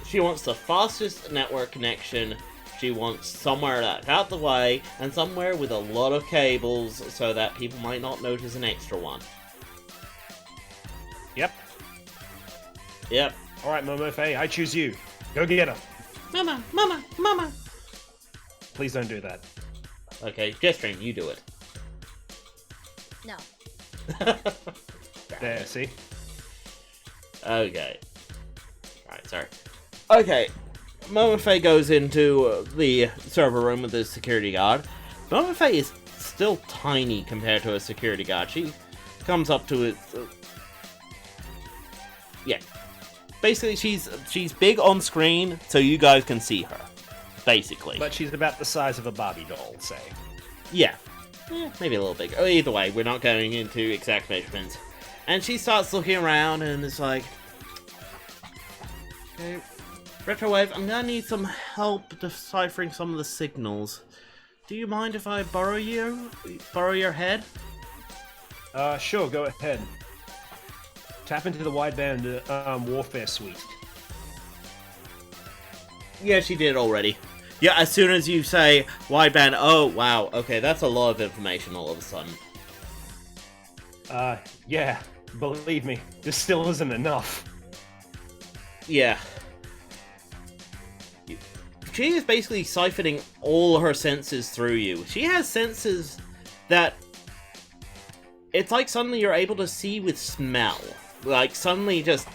She wants the fastest network connection. She wants somewhere that's out the way, and somewhere with a lot of cables, so that people might not notice an extra one. Yep. Yep. Alright, Momo Faye, I choose you. Go get her. Mama, mama, mama! Please don't do that. Okay, JetStream, you do it. No. There, see? Okay. Alright, sorry. Okay, Momo Faye goes into the server room with the security guard. Momo Faye is still tiny compared to a security guard. She comes up to it. Yeah. Basically, she's big on screen, so you guys can see her. Basically. But she's about the size of a Barbie doll, say. Yeah. Maybe a little bigger. Either way, we're not going into exact measurements. And she starts looking around and is like, okay, Retrowave, I'm gonna need some help deciphering some of the signals. Do you mind if I borrow your head? Sure, go ahead. Tap into the wideband warfare suite. Yeah, she did already. Yeah, as soon as you say wideband, oh wow, okay, that's a lot of information all of a sudden. Yeah, believe me, this still isn't enough. Yeah. She is basically siphoning all her senses through you. She has senses that... It's like suddenly you're able to see with smell. Like, suddenly just...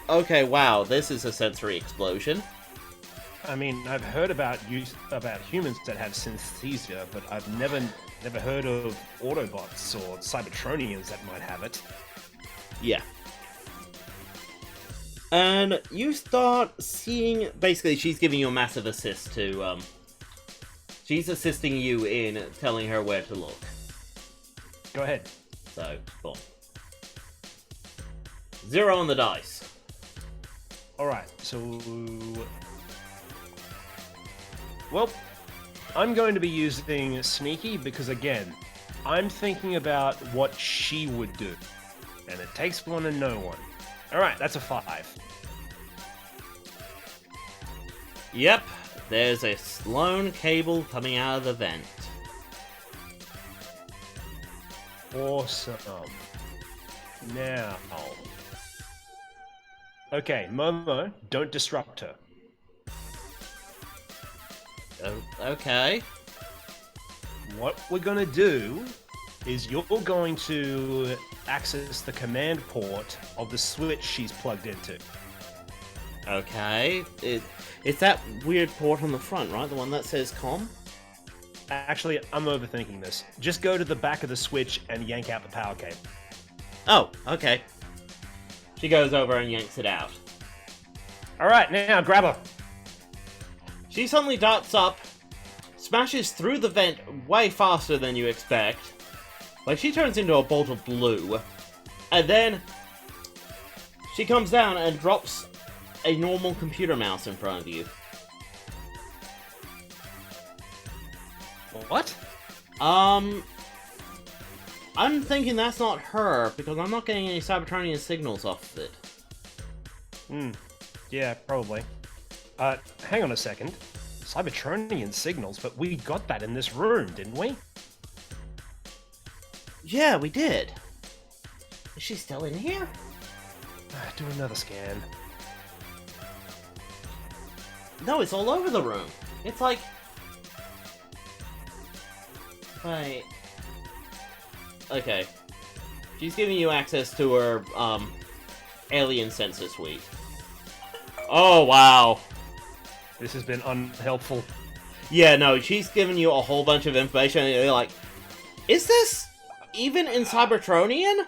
Okay, wow, this is a sensory explosion. I mean, I've heard about humans that have synesthesia, but I've never heard of Autobots or Cybertronians that might have it. Yeah. And you start seeing... Basically, she's giving you a massive assist to... She's assisting you in telling her where to look. Go ahead. So, boom. 0 on the dice. Alright, so... Well, I'm going to be using Sneaky because, again, I'm thinking about what she would do. And it takes one and no one. Alright, that's a 5. Yep, there's a lone cable coming out of the vent. Awesome. Now... Okay, Momo, don't disrupt her. Okay. What we're gonna do is you're going to access the command port of the switch she's plugged into. Okay. It's that weird port on the front, right? The one that says COM? Actually, I'm overthinking this. Just go to the back of the switch and yank out the power cable. Oh, okay. She goes over and yanks it out. Alright, now grab her. She suddenly darts up, smashes through the vent way faster than you expect. Like, she turns into a bolt of blue. And then she comes down and drops a normal computer mouse in front of you. What? I'm thinking that's not her, because I'm not getting any Cybertronian signals off of it. Yeah, probably. Hang on a second. Cybertronian signals, but we got that in this room, didn't we? Yeah, we did. Is she still in here? Do another scan. No, it's all over the room. It's like... Wait... Okay. She's giving you access to her, alien sensor suite. Oh, wow. This has been unhelpful. Yeah, no, she's giving you a whole bunch of information, and you're like, is this even in Cybertronian?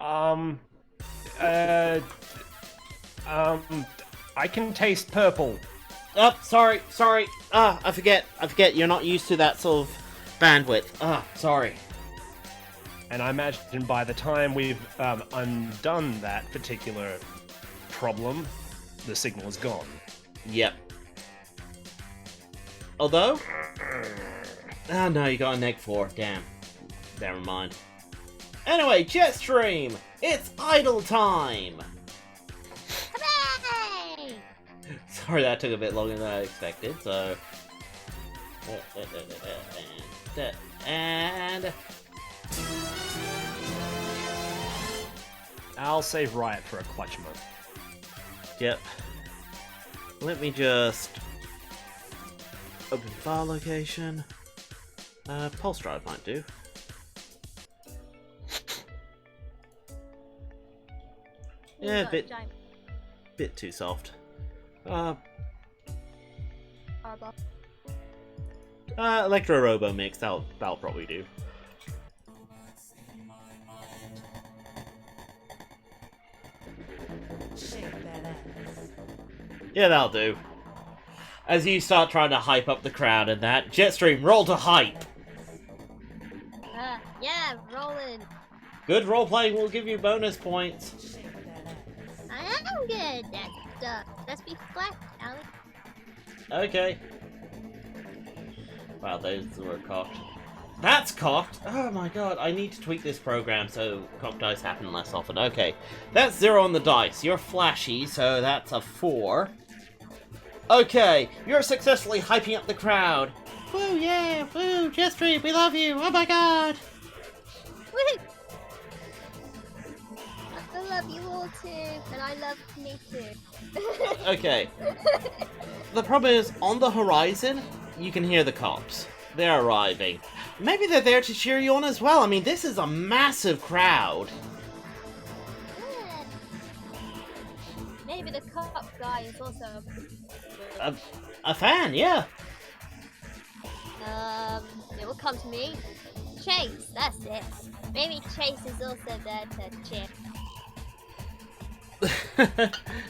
I can taste purple. Oh, sorry. I forget, you're not used to that sort of bandwidth. Sorry. And I imagine by the time we've undone that particular problem, the signal is gone. Yep. Although... Oh no, you got a -4. Damn. Never mind. Anyway, JetStream! It's idle time! Hooray! Sorry that took a bit longer than I expected, so... And I'll save Riot for a clutch mode. yep. Let me just open file location. Pulse drive might do. Yeah, bit too soft. Electro Robo mix, that'll probably do. Yeah, that'll do. As you start trying to hype up the crowd and that, JetStream, roll to hype! Yeah, rolling. Good role playing will give you bonus points. I am good at stuff. Let's be flat, Alex. Okay. Wow, those were cocked. That's cocked! Oh my god, I need to tweak this program so cocked dice happen less often. Okay, that's 0 on the dice. You're flashy, so that's a 4. Okay, you're successfully hyping up the crowd. Woo, yeah, woo, JetStream, we love you, oh my god! Woohoo! I love you all too, and I love me too. Okay. The problem is, on the horizon, you can hear the cops. They're arriving. Maybe they're there to cheer you on as well. I mean, this is a massive crowd. Yeah. Maybe the cop guy is also A fan, yeah. It will come to me. Chase, that's it. Maybe Chase is also there to cheer.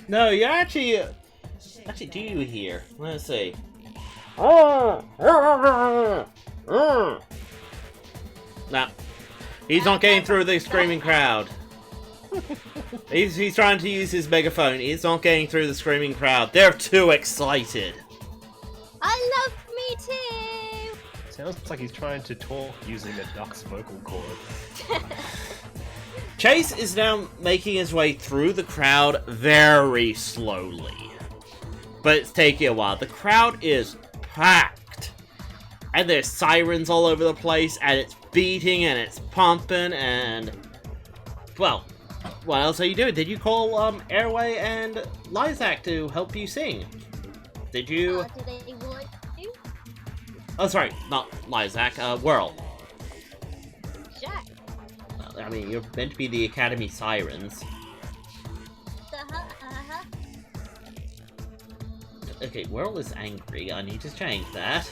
No, you actually do hear. Let's see. Nah, he's not getting through the screaming crowd. He's trying to use his megaphone. He's not getting through the screaming crowd. They're too excited. I love me too. Sounds like he's trying to talk using a duck's vocal cord. Chase is now making his way through the crowd very slowly. But it's taking a while. The crowd is packed. And there's sirens all over the place, and it's beating, and it's pumping, and... Well, what else are you doing? Did you call Airway and Lysac to help you sing? Did you... Do they want to? Oh, sorry, not Lysac, Whirl. Jack. I mean, you're meant to be the Academy Sirens. Okay, Whirl is angry. I need to change that.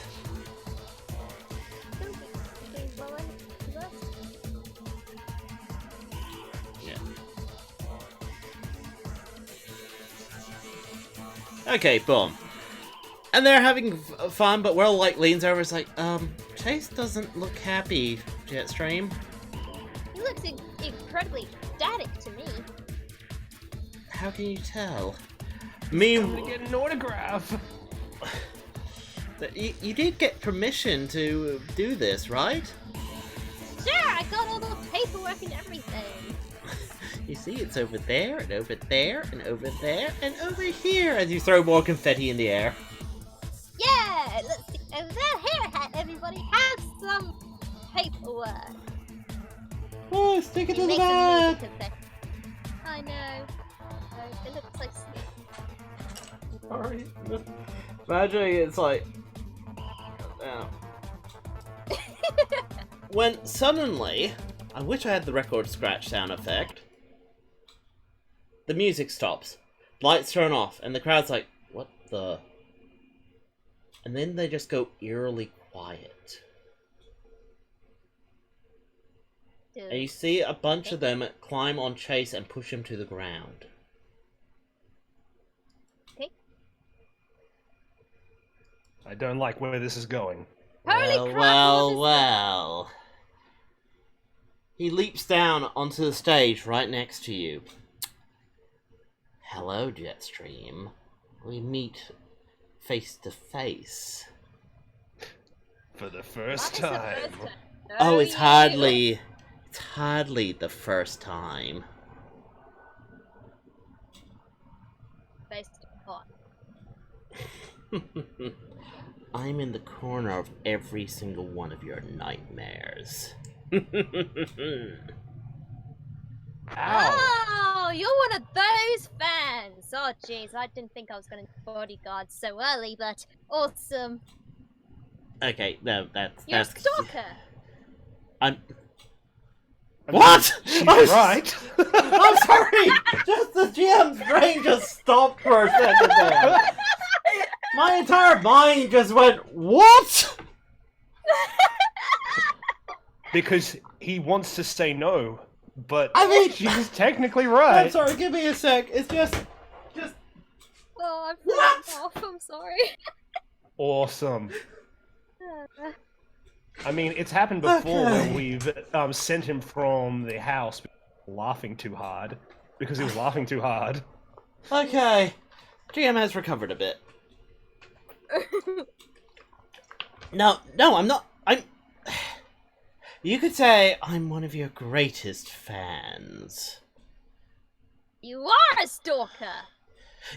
Yeah. Okay, boom. And they're having fun, but Whirl, like, leans over and is like, Chase doesn't look happy, JetStream. He looks incredibly static to me. How can you tell? I'm gonna get an autograph. You did get permission to do this, right? Sure, I got all the paperwork and everything. You see, it's over there, and over there, and over there, and over here, as you throw more confetti in the air. Yeah, let's see. Over there, here, everybody, have some paperwork. Oh, stick it to the Make some bag! music confetti. I know. It looks like sleep. Sorry. Imagine it's like... Oh. When suddenly, I wish I had the record scratch sound effect, the music stops, lights turn off, and the crowd's like, what the... And then they just go eerily quiet. Dude. And you see a bunch of them climb on Chase and push him to the ground. I don't like where this is going. Holy crap, Well. He leaps down onto the stage right next to you. Hello, JetStream. We meet face to face. For the first That is the time. first time. Oh, it's yeah. hardly the first time. Based on. I'm in the corner of every single one of your nightmares. Ow! Oh, you're one of those fans! Oh, jeez, I didn't think I was going to bodyguard so early, but awesome. Okay, no, that's... You're a stalker! I'm... What? She's I'm right. I'm sorry! Just the GM's brain just stopped for a second there. My entire mind just went, what? Because he wants to say no, but I mean... she's technically right. I'm sorry, give me a sec. It's just... Oh, I'm What? falling off, I'm sorry. Awesome. I mean, it's happened before when we've sent him from the house laughing too hard because he was laughing too hard. Okay. GM has recovered a bit. No, I'm not. You could say I'm one of your greatest fans. You are a stalker!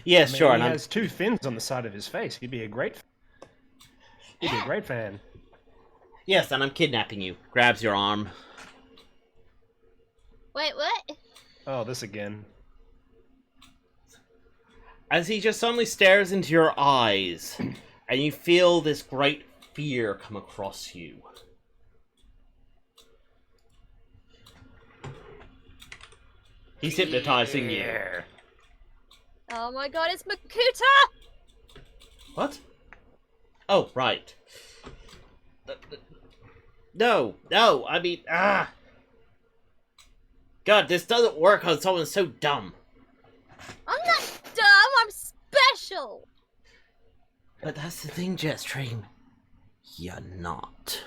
Yes, I mean, sure. He And has two fins on the side of his face. He'd be a great. He'd be a great fan. Yes, and I'm kidnapping you. Grabs your arm. Wait, what? Oh, this again. As he just suddenly stares into your eyes, and you feel this great fear come across you. He's hypnotizing you. Oh my god, it's Makuta! What? Oh, right. No, I mean, God, this doesn't work on someone so dumb. I'm not dumb, I'm special! But that's the thing, JetStream. You're not.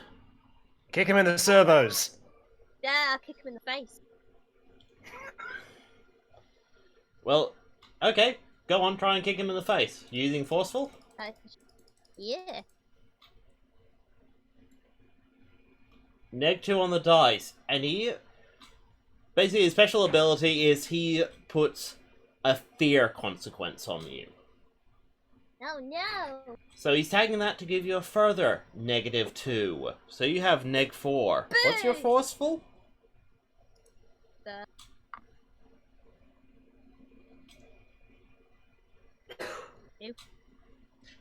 Kick him in the servos. Yeah, I'll kick him in the face. Well, okay. Go on, try and kick him in the face. Using forceful? Yeah. -2 on the dice, and he... Basically, his special ability is he puts a fear consequence on you. Oh no! So he's tagging that to give you a further -2. So you have -4. What's your Big. forceful?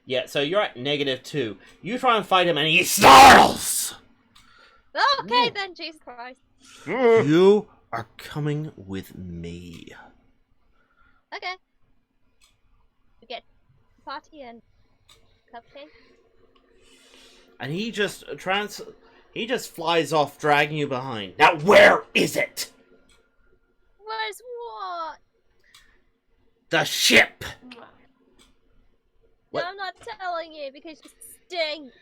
Yeah, so you're at -2. You try and fight him and he snarls! Okay then, Jesus Christ. You are coming with me. Okay. We get party and cupcake. And he just flies off, dragging you behind. Now where is it? Where's what? The ship! What? No, I'm not telling you because you stink.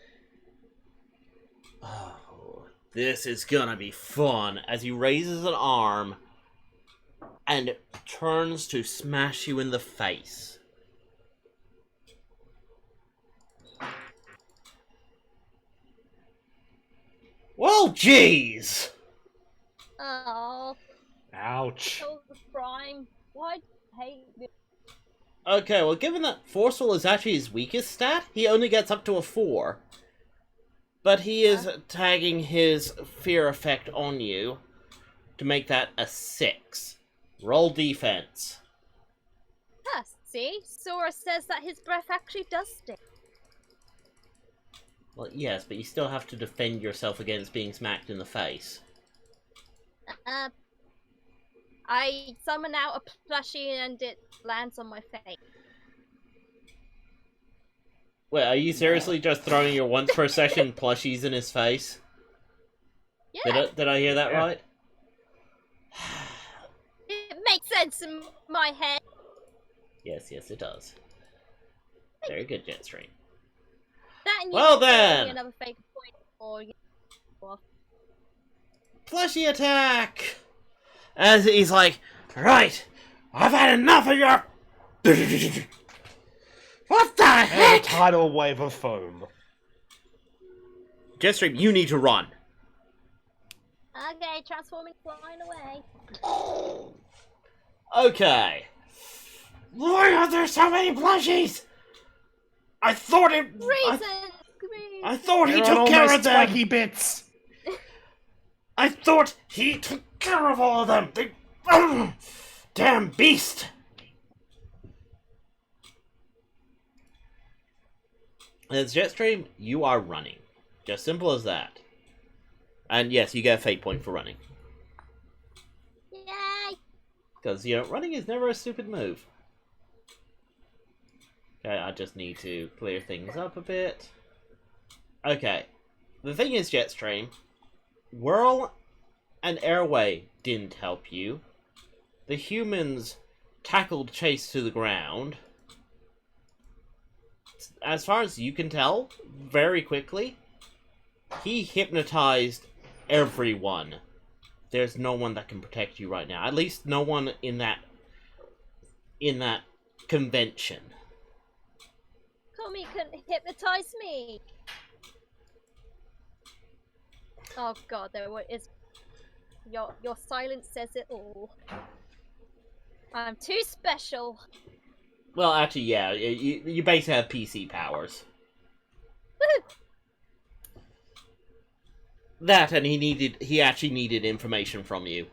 Oh, this is gonna be fun. As he raises an arm and turns to smash you in the face. Well, jeez! Oh, Ouch. that was the crime. Why'd you hate me? Okay, well, given that forceful is actually his weakest stat, he only gets up to a 4. But he is tagging his fear effect on you to make that a 6. Roll defense. Huh, see? Sora says that his breath actually does stink. Well, yes, but you still have to defend yourself against being smacked in the face. I summon out a plushie and it lands on my face. Wait, are you seriously just throwing your once per session plushies in his face? Yeah, Did I hear that Yeah. right? it makes sense in my head. Yes, it does. Very good, JetStream. That and you Well can give me then. another fake point or you Plushie attack! As he's like, right, I've had enough of your... What the And a heck? tidal wave of foam. JetStream, you need to run. Okay, transforming, flying away. Okay. Why are there so many plushies? I thought it... Reasons, me! I thought he They're on took all care my of them! spiky bits. I thought he took care of all of them! They... Damn beast! As JetStream, you are running. Just simple as that. And yes, you get a fate point for running. Yay! Because, you know, running is never a stupid move. Okay, I just need to clear things up a bit. Okay. The thing is, JetStream, Whirl and Airway didn't help you. The humans tackled Chase to the ground. As far as you can tell, very quickly, he hypnotized everyone. There's no one that can protect you right now. At least no one in that convention. Tommy couldn't hypnotize me. Oh god, there is. Your silence says it all. I'm too special. Well, actually, yeah, you basically have PC powers. That, and he actually needed information from you.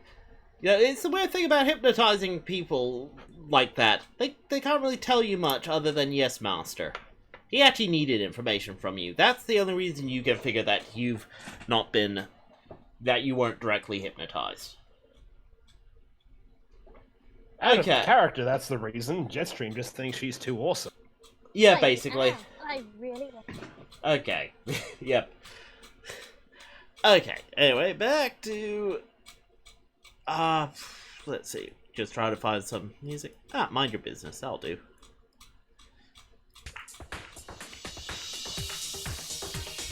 Yeah, it's the weird thing about hypnotizing people like that. They can't really tell you much other than yes, master. He actually needed information from you. That's the only reason you can figure that you weren't directly hypnotized. Out Okay. of character, that's the reason. JetStream just thinks she's too awesome. Yeah, basically. I really want. Okay. Yep. Okay. Anyway, back to let's see. Just trying to find some music. Mind your business. That'll do.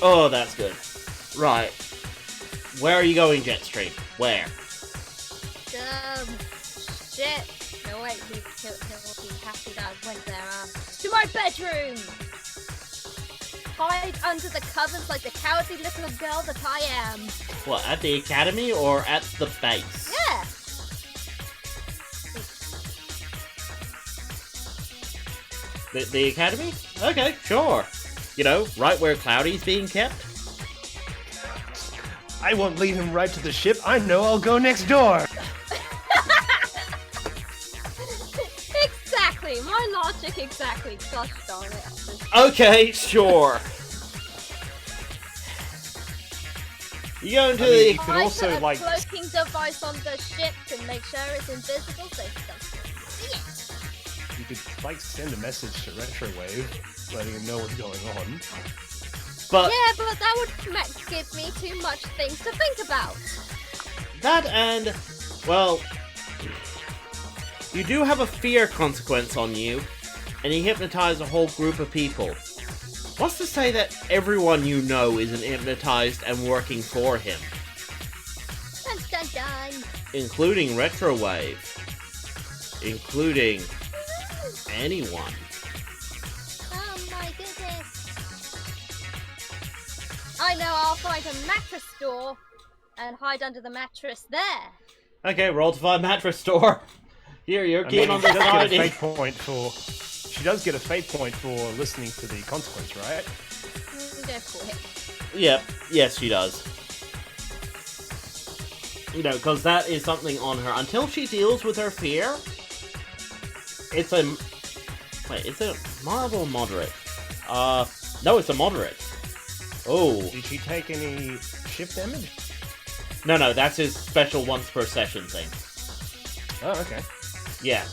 Oh, that's good. Right. Where are you going, JetStream? Where? Shit. No wait, he'll be happy that I went there. To my bedroom. Hide under the covers like the cowardly little girl that I am. What, at the academy or at the base? Yeah. The academy? Okay, sure. You know, right where Cloudy's being kept? I won't lead him right to the ship. I know I'll go next door. Exactly. My logic exactly. Gosh darn it. Okay, sure. You go into You the... could also, I put a like... cloaking device on the ship to make sure it's invisible so it doesn't see it. You could, like, send a message to Retrowave, letting him know what's going on. But Yeah, but that would give me too much things to think about. that and, well, you do have a fear consequence on you, and he hypnotized a whole group of people. What's to say that everyone you know isn't hypnotized and working for him? Dun dun dun. Including Retrowave. Including anyone. Oh my goodness. I know, I'll find a mattress store and hide under the mattress there. Okay, roll to find mattress store. Here, you're keen on she this does get a already. fate point for... She does get a fate point for listening to the consequence, right? Go for it. Yep, yes she does. You know, because that is something on her. Until she deals with her fear, it's a... Wait, is it a mild or moderate? No, it's a moderate. Oh. Did she take any shift damage? No, that's his special once per session thing. Oh, okay. Yeah.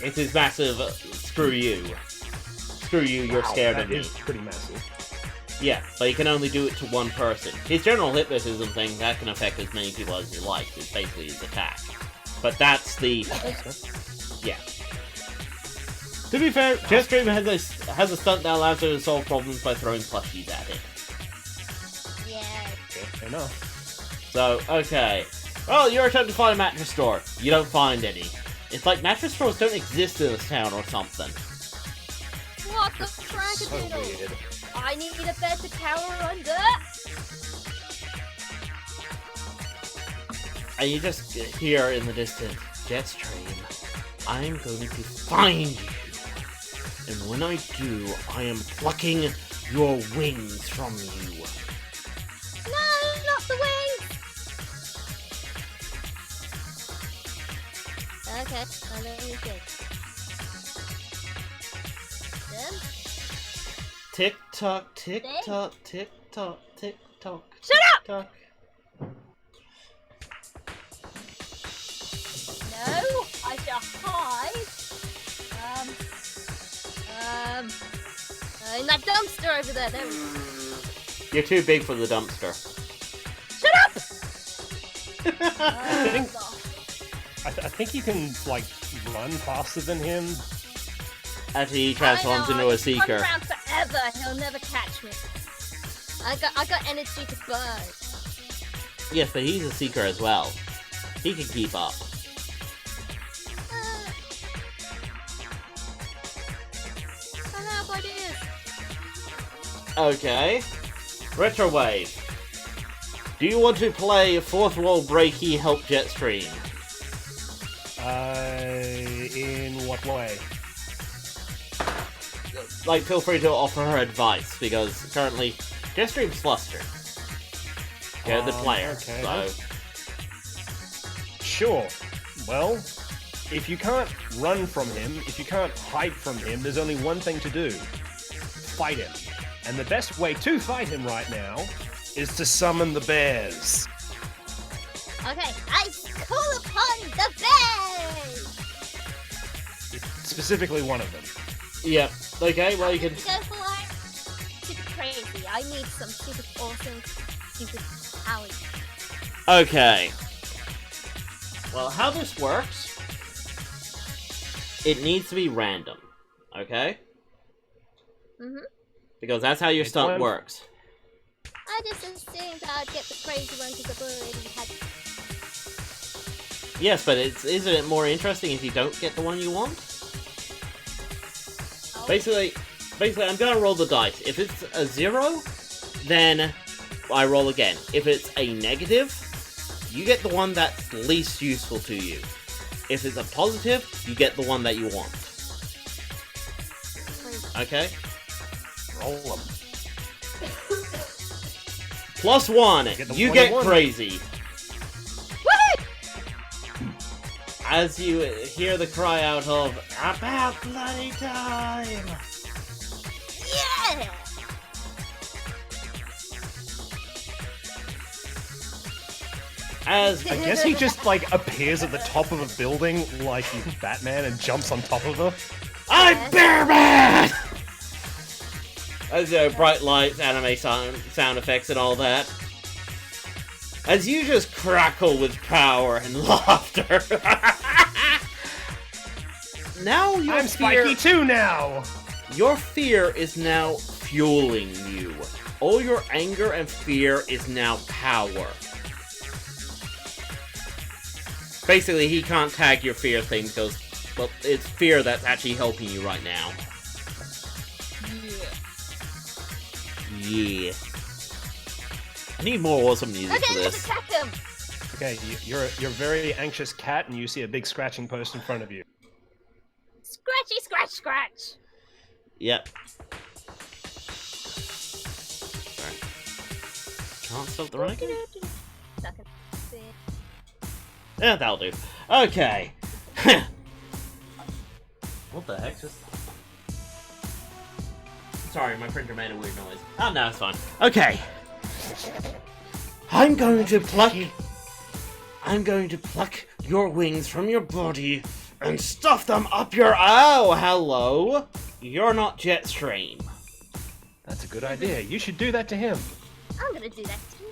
It's his massive, screw you. Screw you, you're scared of me. That is pretty massive. Yeah, but you can only do it to one person. His general hypnotism thing, that can affect as many people as you like. It's basically his attack. But that's the... Yeah. To be fair, JetStream has a stunt that allows her to solve problems by throwing plushies at it. Yeah. Okay, fair enough. So, okay. Well, your attempt to find a mattress store. You don't find any. It's like mattress stores don't exist in this town or something. What the So frackadoodle? weird. I need a bed to cower under. And you just hear in the distance, JetStream, I'm going to find you. And when I do, I am plucking your wings from you. No, not the wings! Okay, well, let me think. Then, Tick tock, tick tock, tick tock, tick tock. shut up! Tock. No, I shall hide. In that dumpster over there. There we go. You're too big for the dumpster. Shut up! I think you can, like, run faster than him. After he transforms I know, into a I'll seeker. run around forever. He'll never catch me. I got energy to burn. Yes, but he's a seeker as well. He can keep up. I have ideas. Okay. Retrowave. Do you want to play fourth wall breaky help JetStream? In what way? Like, feel free to offer her advice, because currently JetStream's flustered. You're the player, okay. so... Sure. Well, if you can't run from him, if you can't hide from him, there's only one thing to do. Fight him. And the best way to fight him right now is to summon the bears. Okay, I call upon the bears! Specifically one of them. Yep. Okay, well, you can... Go for it. Super crazy. I need some super awesome, super powers. Okay. Well, how this works... It needs to be random. Okay? Mm-hmm. Because that's how your It's stunt one- works. I just assumed I'd get the crazy one because I've already had... Yes, but isn't it more interesting if you don't get the one you want? Oh. Basically, I'm gonna roll the dice. If it's a 0, then I roll again. If it's a negative, you get the one that's least useful to you. If it's a positive, you get the one that you want. Okay? Roll them. +1, Get the you one get you want. crazy. Woohoo! As you hear the cry out of, "About bloody time!" Yeah! As I guess he just, like, appears at the top of a building like he's Batman and jumps on top of her. I'm Bearman! As bright lights, anime sound effects, and all that. As you just crackle with power and laughter. Now your I'm fear, Spiky too now! your fear is now fueling you. All your anger and fear is now power. Basically, he can't tag your fear thing because, well, it's fear that's actually helping you right now. Yeah. I need more awesome music Okay, for let's this. attack him! Okay, you're a very anxious cat and you see a big scratching post in front of you. Scratchy, scratch, scratch! Yep. Sorry. Can't stop the running? Second. Yeah, that'll do. Okay. What the heck? Just... Sorry, my printer made a weird noise. Oh, no, it's fine. Okay. I'm going to pluck your wings from your body and stuff them up your... Oh, hello. You're not JetStream. That's a good idea. You should do that to him. I'm gonna do that too.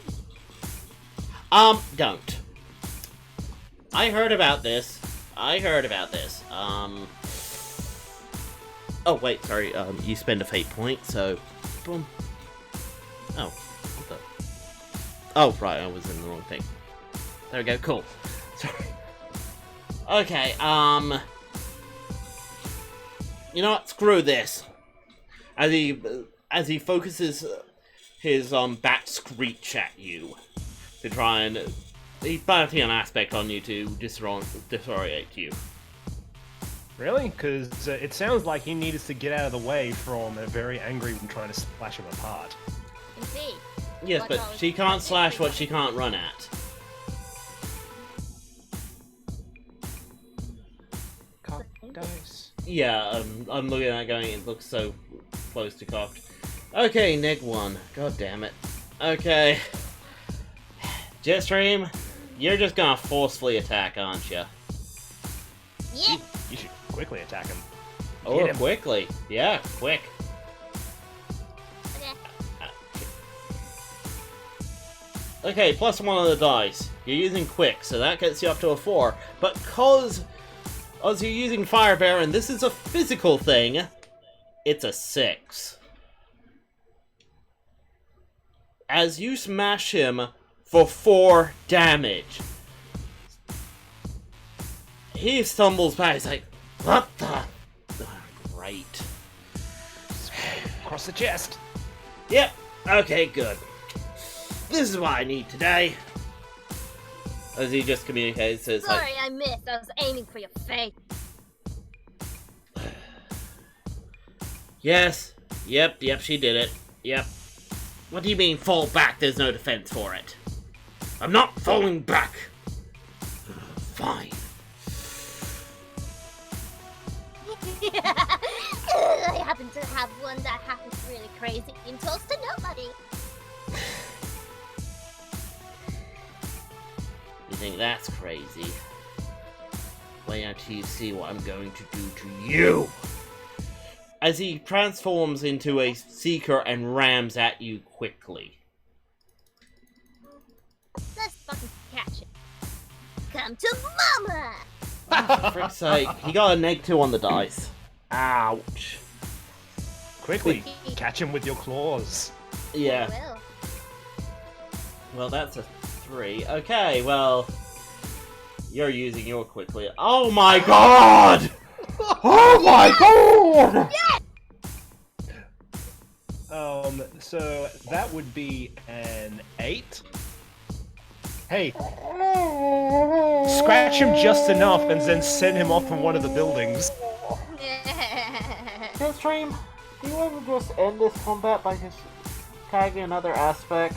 Don't. I heard about this. Oh, wait, sorry, you spend a fate point, so... Boom. Oh, what the... Oh, right, I was in the wrong thing. There we go, cool. Sorry. Okay, you know what, screw this. As he focuses his, bat screech at you, to try and... He's planting an aspect on you to disorient you. Really? Because it sounds like he needs to get out of the way from a very angry one trying to slash him apart. Indeed. Yes, Like but I was she can't saying, slash what she can't run at. Cock dice. Yeah, I'm looking at it going, it looks so close to cocked. Okay, neg 1. God damn it. Okay. JetStream, you're just gonna forcefully attack, aren't you? Yeah. You should quickly attack him. Or Get him. quickly. Yeah, quick. Okay. Okay, plus 1 on the dice. You're using quick, so that gets you up to a 4. But cause as you're using Fire Baron, this is a physical thing. It's a 6. As you smash him for 4 damage, he stumbles back. He's like, "What the?" Oh, great. Across the chest. Yep. Okay, good. This is what I need today. As he just communicates, says like, Sorry, I missed. I was aiming for your face. yes, yep, she did it. Yep. What do you mean fall back? There's no defense for it. I'm not falling back. Fine. I happen to have one that happens really crazy and talks to nobody. You think that's crazy? Wait until you see what I'm going to do to you! As he transforms into a seeker and rams at you quickly. Let's fucking catch it. Come to mama! For frick's sake, he got a neg 2 on the dice. Ouch. Quickly, catch him with your claws. Yeah. Well, Well, that's a 3. Okay, well, you're using your quickly. Oh my god! Oh my god! So that would be an 8. Hey, scratch him just enough and then send him off from one of the buildings. JetStream, do you ever just end this combat by just tagging another aspect?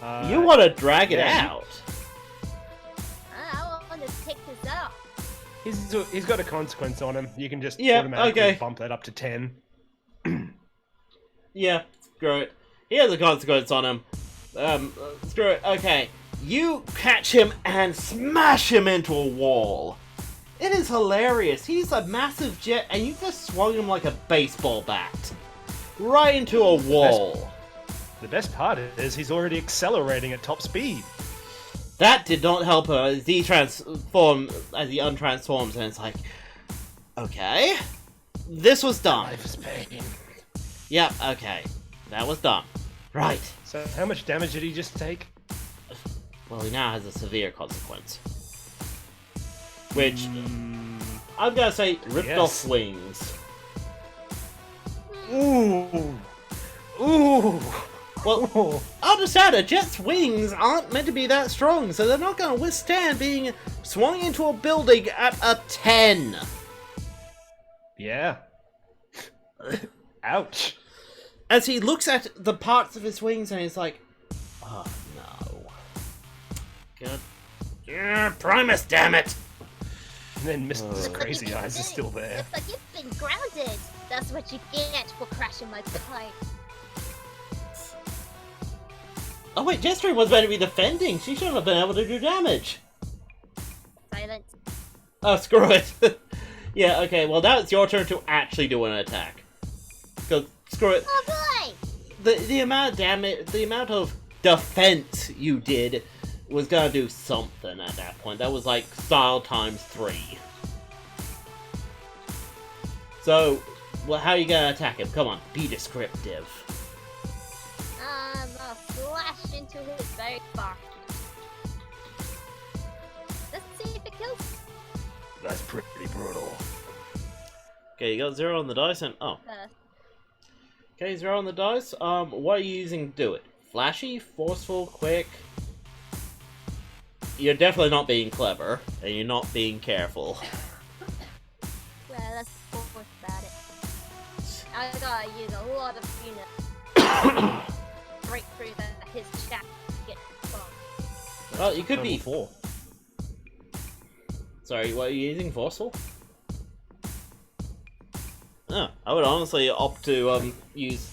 no. You want to drag it yeah. out? I want to take this out. He's got a consequence on him. You can just Yeah, automatically okay. bump that up to 10. Yeah, screw it. He has a consequence on him. Screw it. Okay, you catch him and smash him into a wall. It is hilarious. He's a massive jet, and you just swung him like a baseball bat. Right into a wall. The best part is he's already accelerating at top speed. That did not help her as he untransforms, and it's like, okay, this was dumb. Life is pain. Yep, okay, that was dumb. Right. So how much damage did he just take? Well, he now has a severe consequence. Which, I'm gonna say, ripped off wings. Ooh. Ooh. Well, understand, a jet's wings aren't meant to be that strong, so they're not gonna withstand being swung into a building at a 10. Yeah. Ouch. As he looks at the parts of his wings and he's like, oh no. Good. Yeah, Primus, damn it! And then Mrs. Crazy Eyes is still there. It's like you've been grounded. That's what you get for crashing my plane. Oh wait, JetStream was meant to be defending. She shouldn't have been able to do damage. Silence. Oh, screw it. Yeah, okay, well now it's your turn to actually do an attack. Because, screw it. Oh boy! The amount of damage, the amount of defense you did was gonna do something at that point. That was like style times 3. So, well, how are you gonna attack him? Come on, be descriptive. I'm gonna slash into his very bar. Let's see if it kills. That's pretty brutal. Okay, you got 0 on the dice and okay, 0 on the dice. What are you using to do it? Flashy, forceful, quick, you're definitely not being clever, and you're not being careful. Well, let's talk about it. I gotta use a lot of units. Break through his shaft to get far. Well, you could be... 4. Sorry, what are you using? Forceful? Oh, I would honestly opt to use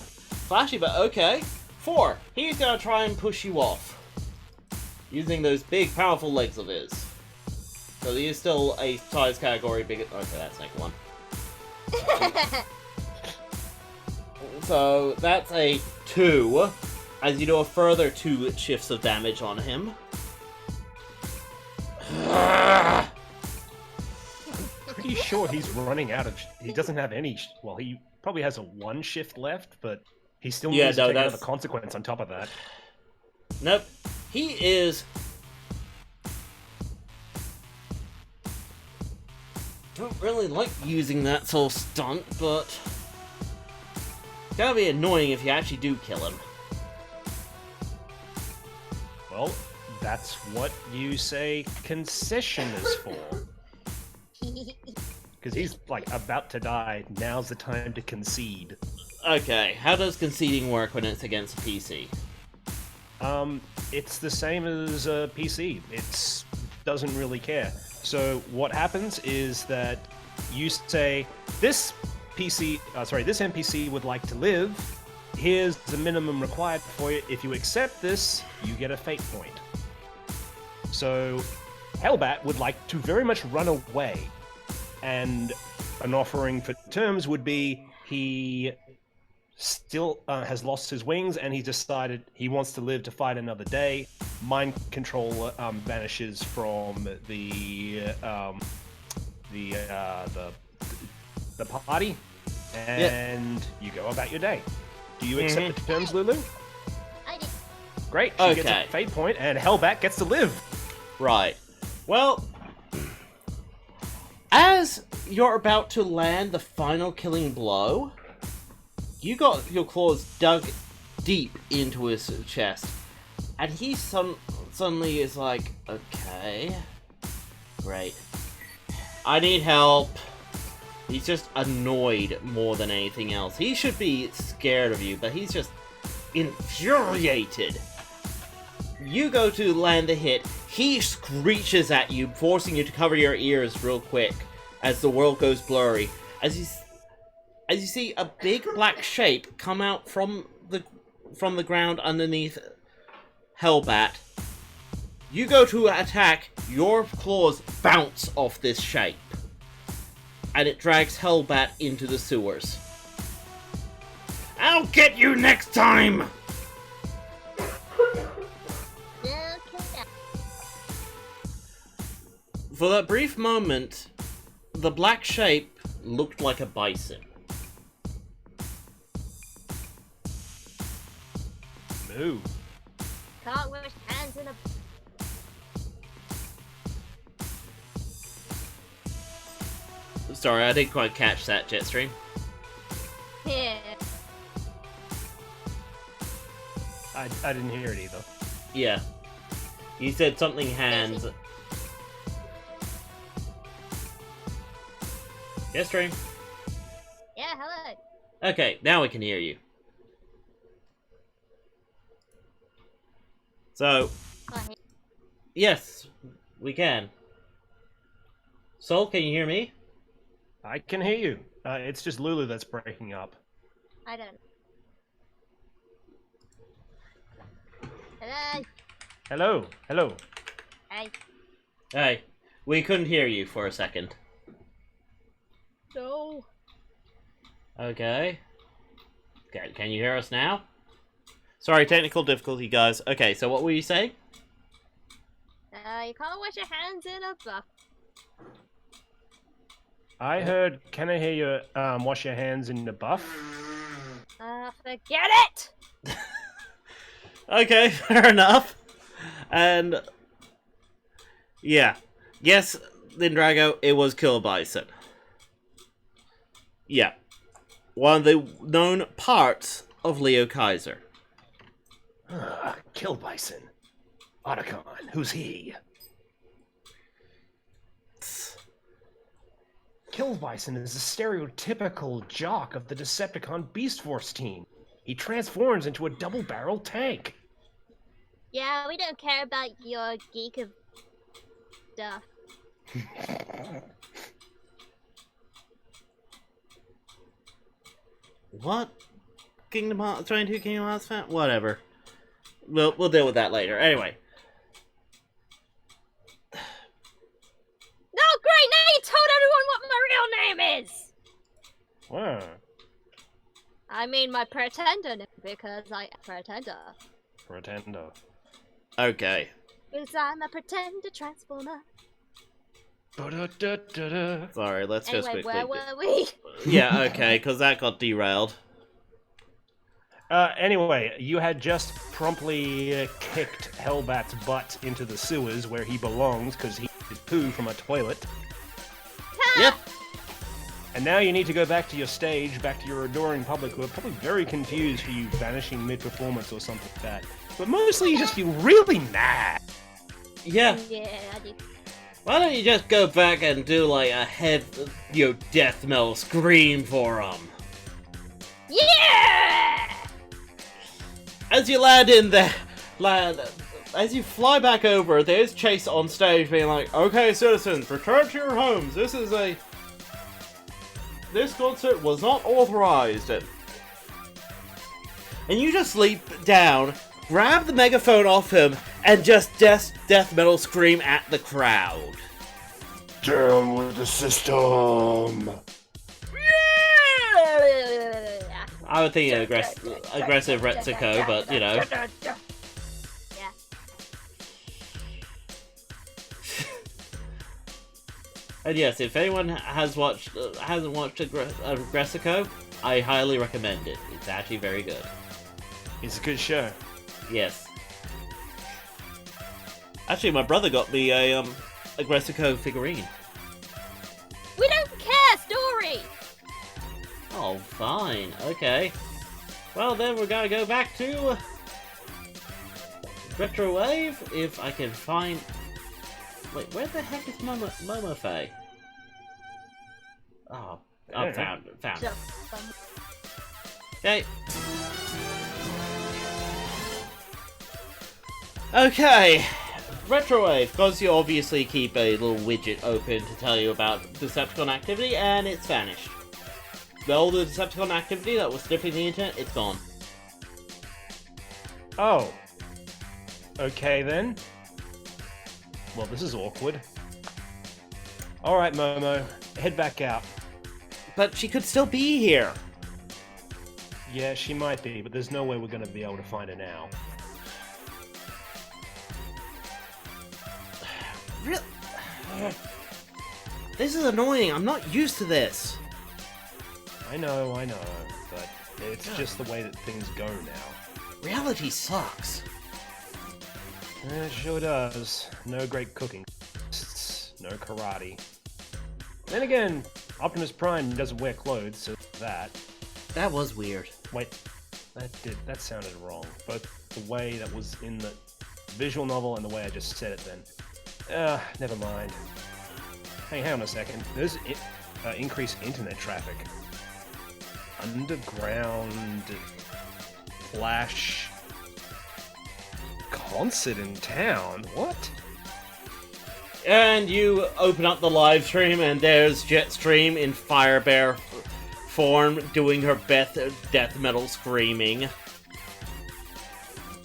Flashy, but okay. 4. He's gonna try and push you off. Using those big, powerful legs of his. So he is still a size category bigger. Okay, that's next one. So that's a 2. As you do a further 2 shifts of damage on him. Pretty sure he's running out of... He doesn't have any... Well, he probably has a 1 shift left, but he still needs to take another consequence on top of that. Nope. He is... Don't really like using that sort of stunt, but... It's gotta be annoying if you actually do kill him. Well, that's what you say concession is for. Because he's, like, about to die. Now's the time to concede. Okay, how does conceding work when it's against a PC? It's the same as a PC. It doesn't really care. So what happens is that you say, this NPC would like to live. Here's the minimum required for you. If you accept this, you get a fate point. So Hellbat would like to very much run away. And an offering for terms would be he still has lost his wings, and he decided he wants to live to fight another day. Mind control vanishes from the party, and you go about your day. Do you accept the terms, Lulu? I did. Great. She gets a fate point, and Hellbat gets to live. Right. Well, as you're about to land the final killing blow, you got your claws dug deep into his chest, and he suddenly is like, okay, great, I need help. He's just annoyed more than anything else. He should be scared of you, but he's just infuriated. You go to land the hit, he screeches at you, forcing you to cover your ears real quick as the world goes blurry. As you see a big black shape come out from the ground underneath Hellbat. You go to attack, your claws bounce off this shape, and it drags Hellbat into the sewers. I'll get you next time! For that brief moment, the black shape looked like a bison. Moo. Can't wash hands in a... Sorry, I didn't quite catch that, JetStream. Yeah. I didn't hear it either. Yeah. You said something hands... JetStream. Yeah, hello. Okay, now we can hear you. So, yes, we can. Soul, can you hear me? I can hear you. It's just Lulu that's breaking up. I don't. Hello. Hello. Hello. Hey. Hey, we couldn't hear you for a second. No. Okay. Can you hear us now? Sorry, technical difficulty, guys. Okay, so what were you saying? You can't wash your hands in a buff. I heard, can I hear you wash your hands in the buff? Forget it! Okay, fair enough. And... yeah. Yes, Lindrago, it was Kill Bison. Yeah. One of the known parts of Leo Kaiser. Kill Bison. Autocon. Who's he? Killbison is a stereotypical jock of the Decepticon Beast Force team. He transforms into a double-barrel tank. Yeah, we don't care about your geek of stuff. What? Kingdom Hearts 22 Kingdom Hearts fan? Whatever. We'll deal with that later. Anyway. No, great! Now you told everyone what my real name is! Wow. I mean my pretender name, because I am a pretender. Pretender. Okay. Because I'm a pretender transformer. Ba-da-da-da-da. Sorry, let's just Anyway, quickly... where were we? Yeah, okay, because that got derailed. Anyway, you had just promptly kicked Hellbat's butt into the sewers where he belongs because he is poo from a toilet. Yep. And now you need to go back to your stage, back to your adoring public who are probably very confused for you vanishing mid-performance or something like that. But mostly you just feel really mad. Yeah. Yeah, I did. Why don't you just go back and do, like, a death metal scream for him? Yeah! As you as you fly back over, there's Chase on stage being like, okay, citizens, return to your homes. This concert was not authorized. And you just leap down, grab the megaphone off him, and just death metal scream at the crowd. Down with the system. I would think aggressive Retsuko, but you know. Yeah. And yes, if anyone hasn't watched Aggressico, I highly recommend it. It's actually very good. It's a good show. Yes. Actually, my brother got me a Aggressico figurine. We don't care, story! Oh, fine. Okay. Well, then we're gonna go back to Retrowave, if I can find... Wait, where the heck is Momofae? Oh, I found it. Okay. Okay. Retrowave, because you obviously keep a little widget open to tell you about Decepticon activity, and it's vanished. All the Decepticon activity that was sniffing the internet, it's gone. Oh. Okay then. Well, this is awkward. Alright, Momo. Head back out. But she could still be here. Yeah, she might be, but there's no way we're gonna be able to find her now. Really? This is annoying. I'm not used to this. I know, but it's just the way that things go now. Reality sucks. It sure does. No great cooking. No karate. Then again, Optimus Prime doesn't wear clothes, so that. That was weird. Wait, that sounded wrong. Both the way that was in the visual novel and the way I just said it then. Never mind. Hey, hang on a second. There's increased internet traffic. Underground Flash concert in town? What? And you open up the live stream, and there's JetStream in Firebear form doing her best death metal screaming.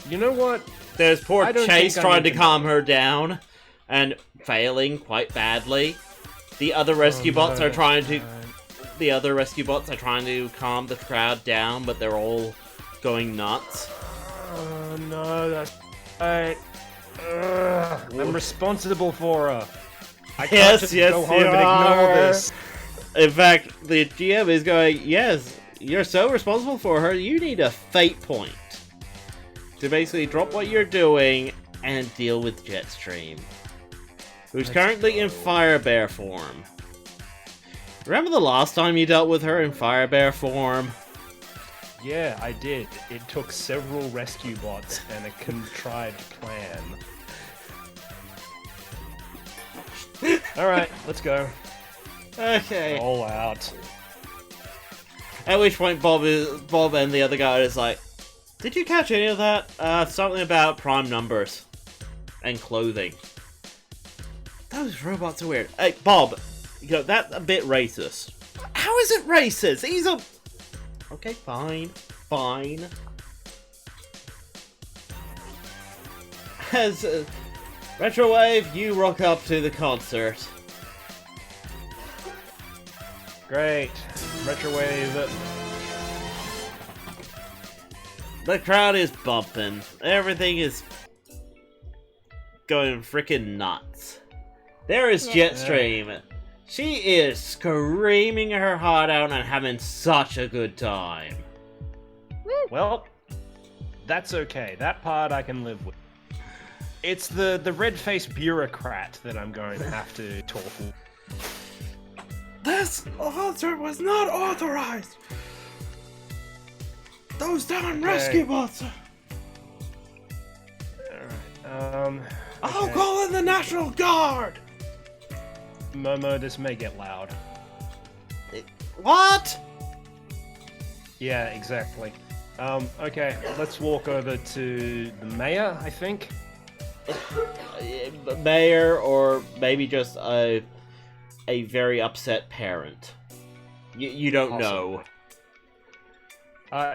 You know what? There's poor Chase trying to calm her down and failing quite badly. The other rescue bots are trying to. The other rescue bots are trying to calm the crowd down, but they're all going nuts. Oh no, that's right. I'm responsible for her. I can't just go home and ignore this. In fact, the GM is going, yes, you're so responsible for her, you need a fate point to basically drop what you're doing and deal with JetStream, who's currently in Firebear form. Remember the last time you dealt with her in Firebear form? Yeah, I did. It took several rescue bots and a contrived plan. Alright, let's go. Okay. All out. At which point Bob and the other guy is like, did you catch any of that? Something about prime numbers. And clothing. Those robots are weird. Hey, Bob, that's a bit racist. How is it racist? He's a... Okay, fine. Fine. As Retrowave, you rock up to the concert. Great. Retrowave. The crowd is bumping. Everything is going freaking nuts. There is JetStream. She is screaming her heart out and having such a good time. Well, that's okay. That part I can live with. It's the red-faced bureaucrat that I'm going to have to talk with. This concert was not authorized. Those darn rescue bots. Alright, I'll okay. call in the National Guard. Momo, this may get loud. What? Yeah, exactly. Okay, let's walk over to the mayor, I think. Mayor, or maybe just a very upset parent. You don't know.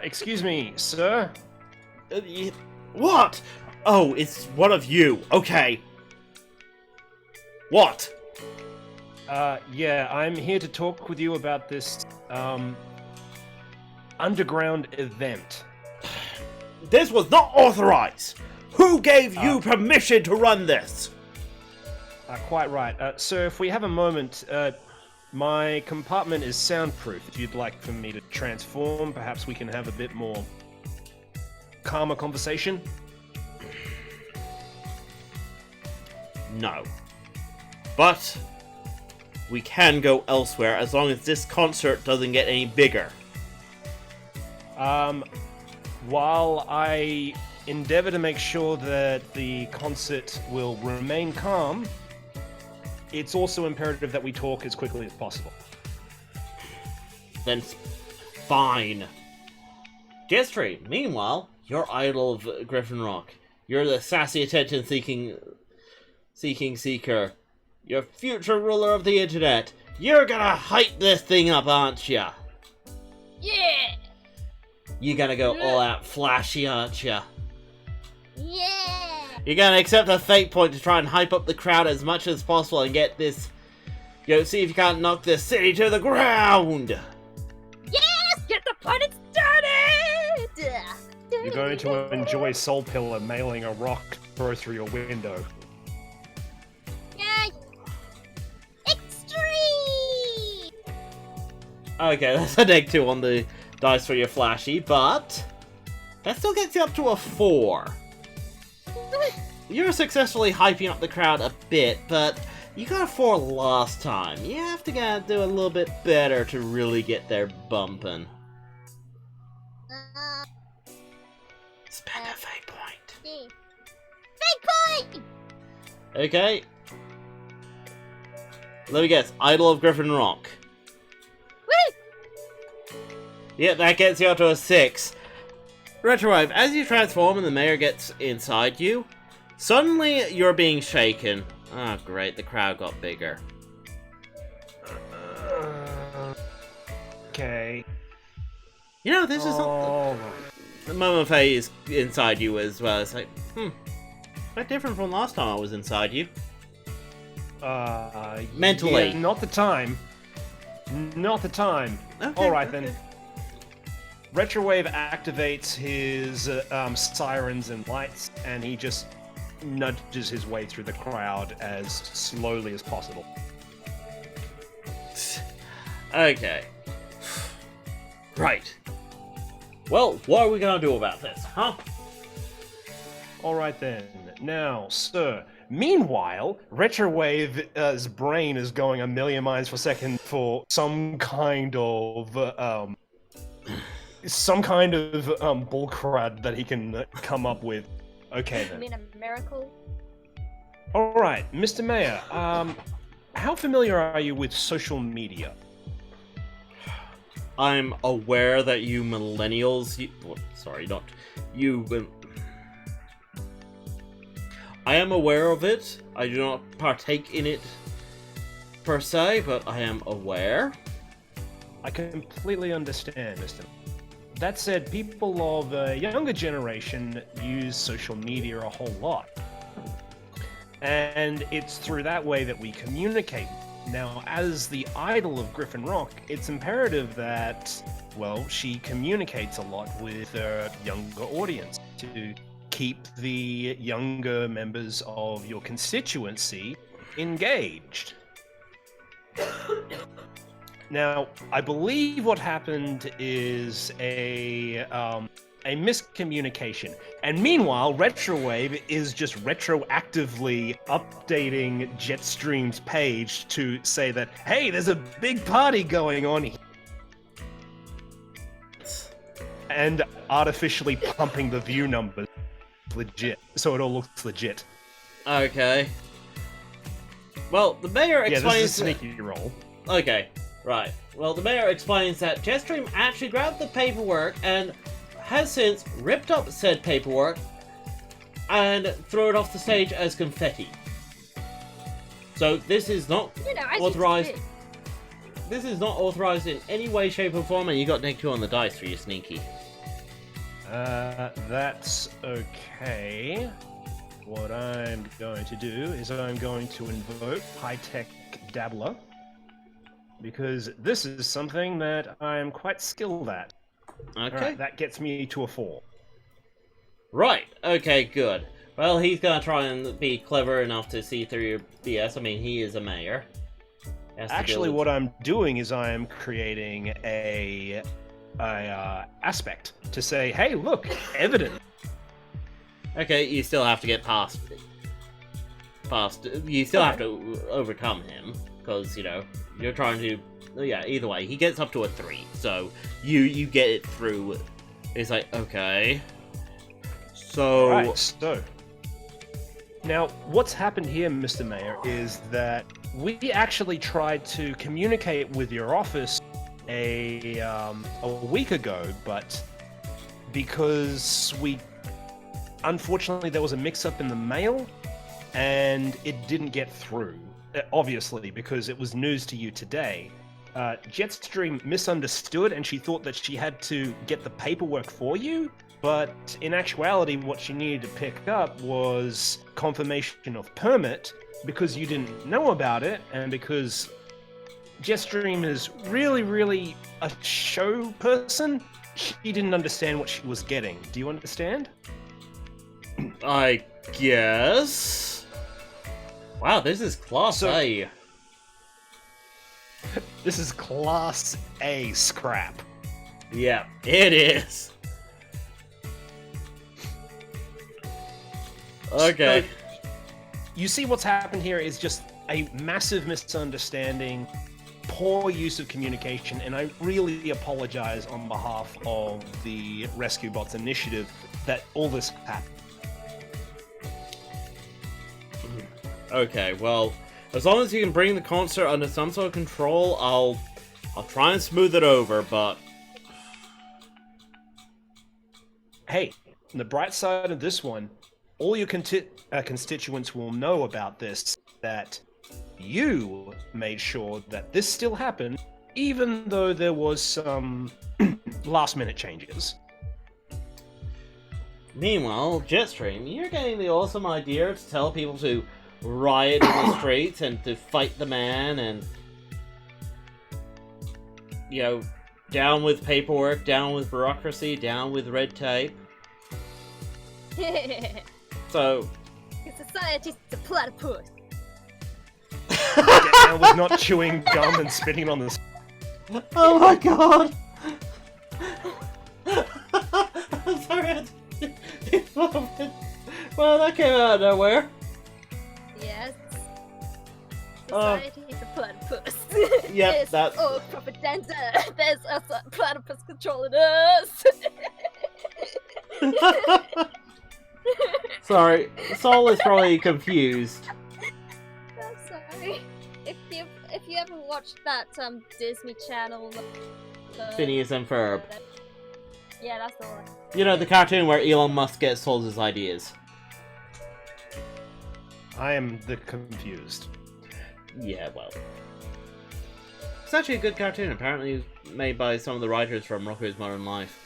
Excuse me, sir? What? Oh, it's one of you. Okay. What? Yeah, I'm here to talk with you about this, underground event. This was not authorized! Who gave you permission to run this? Quite right. Sir, if we have a moment, my compartment is soundproof. If you'd like for me to transform, perhaps we can have a bit more calmer conversation. No. But we can go elsewhere as long as this concert doesn't get any bigger. While I endeavor to make sure that the concert will remain calm, it's also imperative that we talk as quickly as possible. Then fine. JetStream, meanwhile, you're idol of Griffin Rock. You're the sassy attention-seeking seeker. You're future ruler of the internet. You're gonna hype this thing up, aren't ya? Yeah! You're gonna go all out flashy, aren't ya? Yeah! You're gonna accept a fate point to try and hype up the crowd as much as possible and get this... see if you can't knock this city to the ground! Yes! Get the party started! You're going to enjoy Soul Pillar mailing a rock throw through your window. Yay! Extreme! Okay, that's a -2 on the dice for your flashy, but... that still gets you up to a 4. You're successfully hyping up the crowd a bit, but you got a 4 last time. You have to do a little bit better to really get there bumping. Spend a fate point. Fake point! Okay. Let me guess. Idol of Griffin Rock. Woo! Yeah, that gets you up to a 6. Retrowave, as you transform and the mayor gets inside you, suddenly you're being shaken. Oh, great. The crowd got bigger. Okay. You know, this is not... The Momo Faye is inside you as well. It's like, quite different from last time I was inside you. Mentally. Yeah, not the time. Not the time. Okay, Alright okay. then. Retrowave activates his sirens and lights, and he just nudges his way through the crowd as slowly as possible. Okay. Right. Well, what are we gonna do about this, huh? Alright then. Now, sir. Meanwhile, Retrowave's brain is going a million miles per second for some kind of bullcrud that he can come up with. Okay You then. mean a miracle? Alright, Mr. Mayor, how familiar are you with social media? I'm aware that you millennials... sorry, not you... I am aware of it. I do not partake in it per se, but I am aware. I completely understand, Mr. That said, people of a younger generation use social media a whole lot. And it's through that way that we communicate. Now, as the idol of Griffin Rock, it's imperative that, well, she communicates a lot with her younger audience to keep the younger members of your constituency engaged. Now, I believe what happened is a miscommunication. And meanwhile, Retrowave is just retroactively updating JetStream's page to say that, hey, there's a big party going on here. And artificially pumping the view numbers legit, so it all looks legit. Okay. Well, the mayor explains... Yeah, this is a sneaky roll. Okay, right. Well, the mayor explains that JetStream actually grabbed the paperwork and has since ripped up said paperwork and threw it off the stage as confetti. So this is not authorized. This is not authorized in any way, shape, or form, and you got -2 on the dice for your sneaky. That's okay. What I'm going to do is I'm going to invoke High-Tech Dabbler, because this is something that I'm quite skilled at. Okay. Alright, that gets me to a 4. Right, okay, good. Well, he's gonna try and be clever enough to see through your BS. I mean, he is a mayor. Actually, what I'm doing is I am creating a aspect to say, hey, look, evidence. Okay, you still have to get past. You still have to overcome him, because, you know, you're trying to... Yeah, either way, he gets up to a 3, so you get it through. It's like, okay. So... Right, so... Now, what's happened here, Mr. Mayor, is that we actually tried to communicate with your office a week ago, but because unfortunately there was a mix-up in the mail, and it didn't get through, obviously, because it was news to you today. JetStream misunderstood, and she thought that she had to get the paperwork for you, but in actuality what she needed to pick up was confirmation of permit, because you didn't know about it, and because JetStream is really a show person, she didn't understand what she was getting. Do you understand? I guess... Wow, this is Class A. This is Class A scrap. Yeah, it is. Okay. So, you see what's happened here is just a massive misunderstanding, poor use of communication, and I really apologize on behalf of the Rescue Bots initiative that all this happened. Okay, well, as long as you can bring the concert under some sort of control, I'll try and smooth it over, but... Hey, on the bright side of this one, all your constituents will know about this, that you made sure that this still happened, even though there was some last-minute changes. Meanwhile, JetStream, you're getting the awesome idea to tell people to riot in the streets and to fight the man and... You know, down with paperwork, down with bureaucracy, down with red tape. So... Society's a platypus. I was not chewing gum and spitting on the... Oh my god! I'm sorry, well, that came out of nowhere. Yes. Society is a platypus. Yep, There's that's... all propaganda. There's also a platypus controlling us. Sorry, Saul is probably confused. I'm sorry. If you ever watched that Disney Channel? Phineas and Ferb. Yeah, that's the one. You know, the cartoon where Elon Musk gets told his ideas. I am confused. Yeah, well. It's actually a good cartoon. Apparently it was made by some of the writers from Rocko's Modern Life.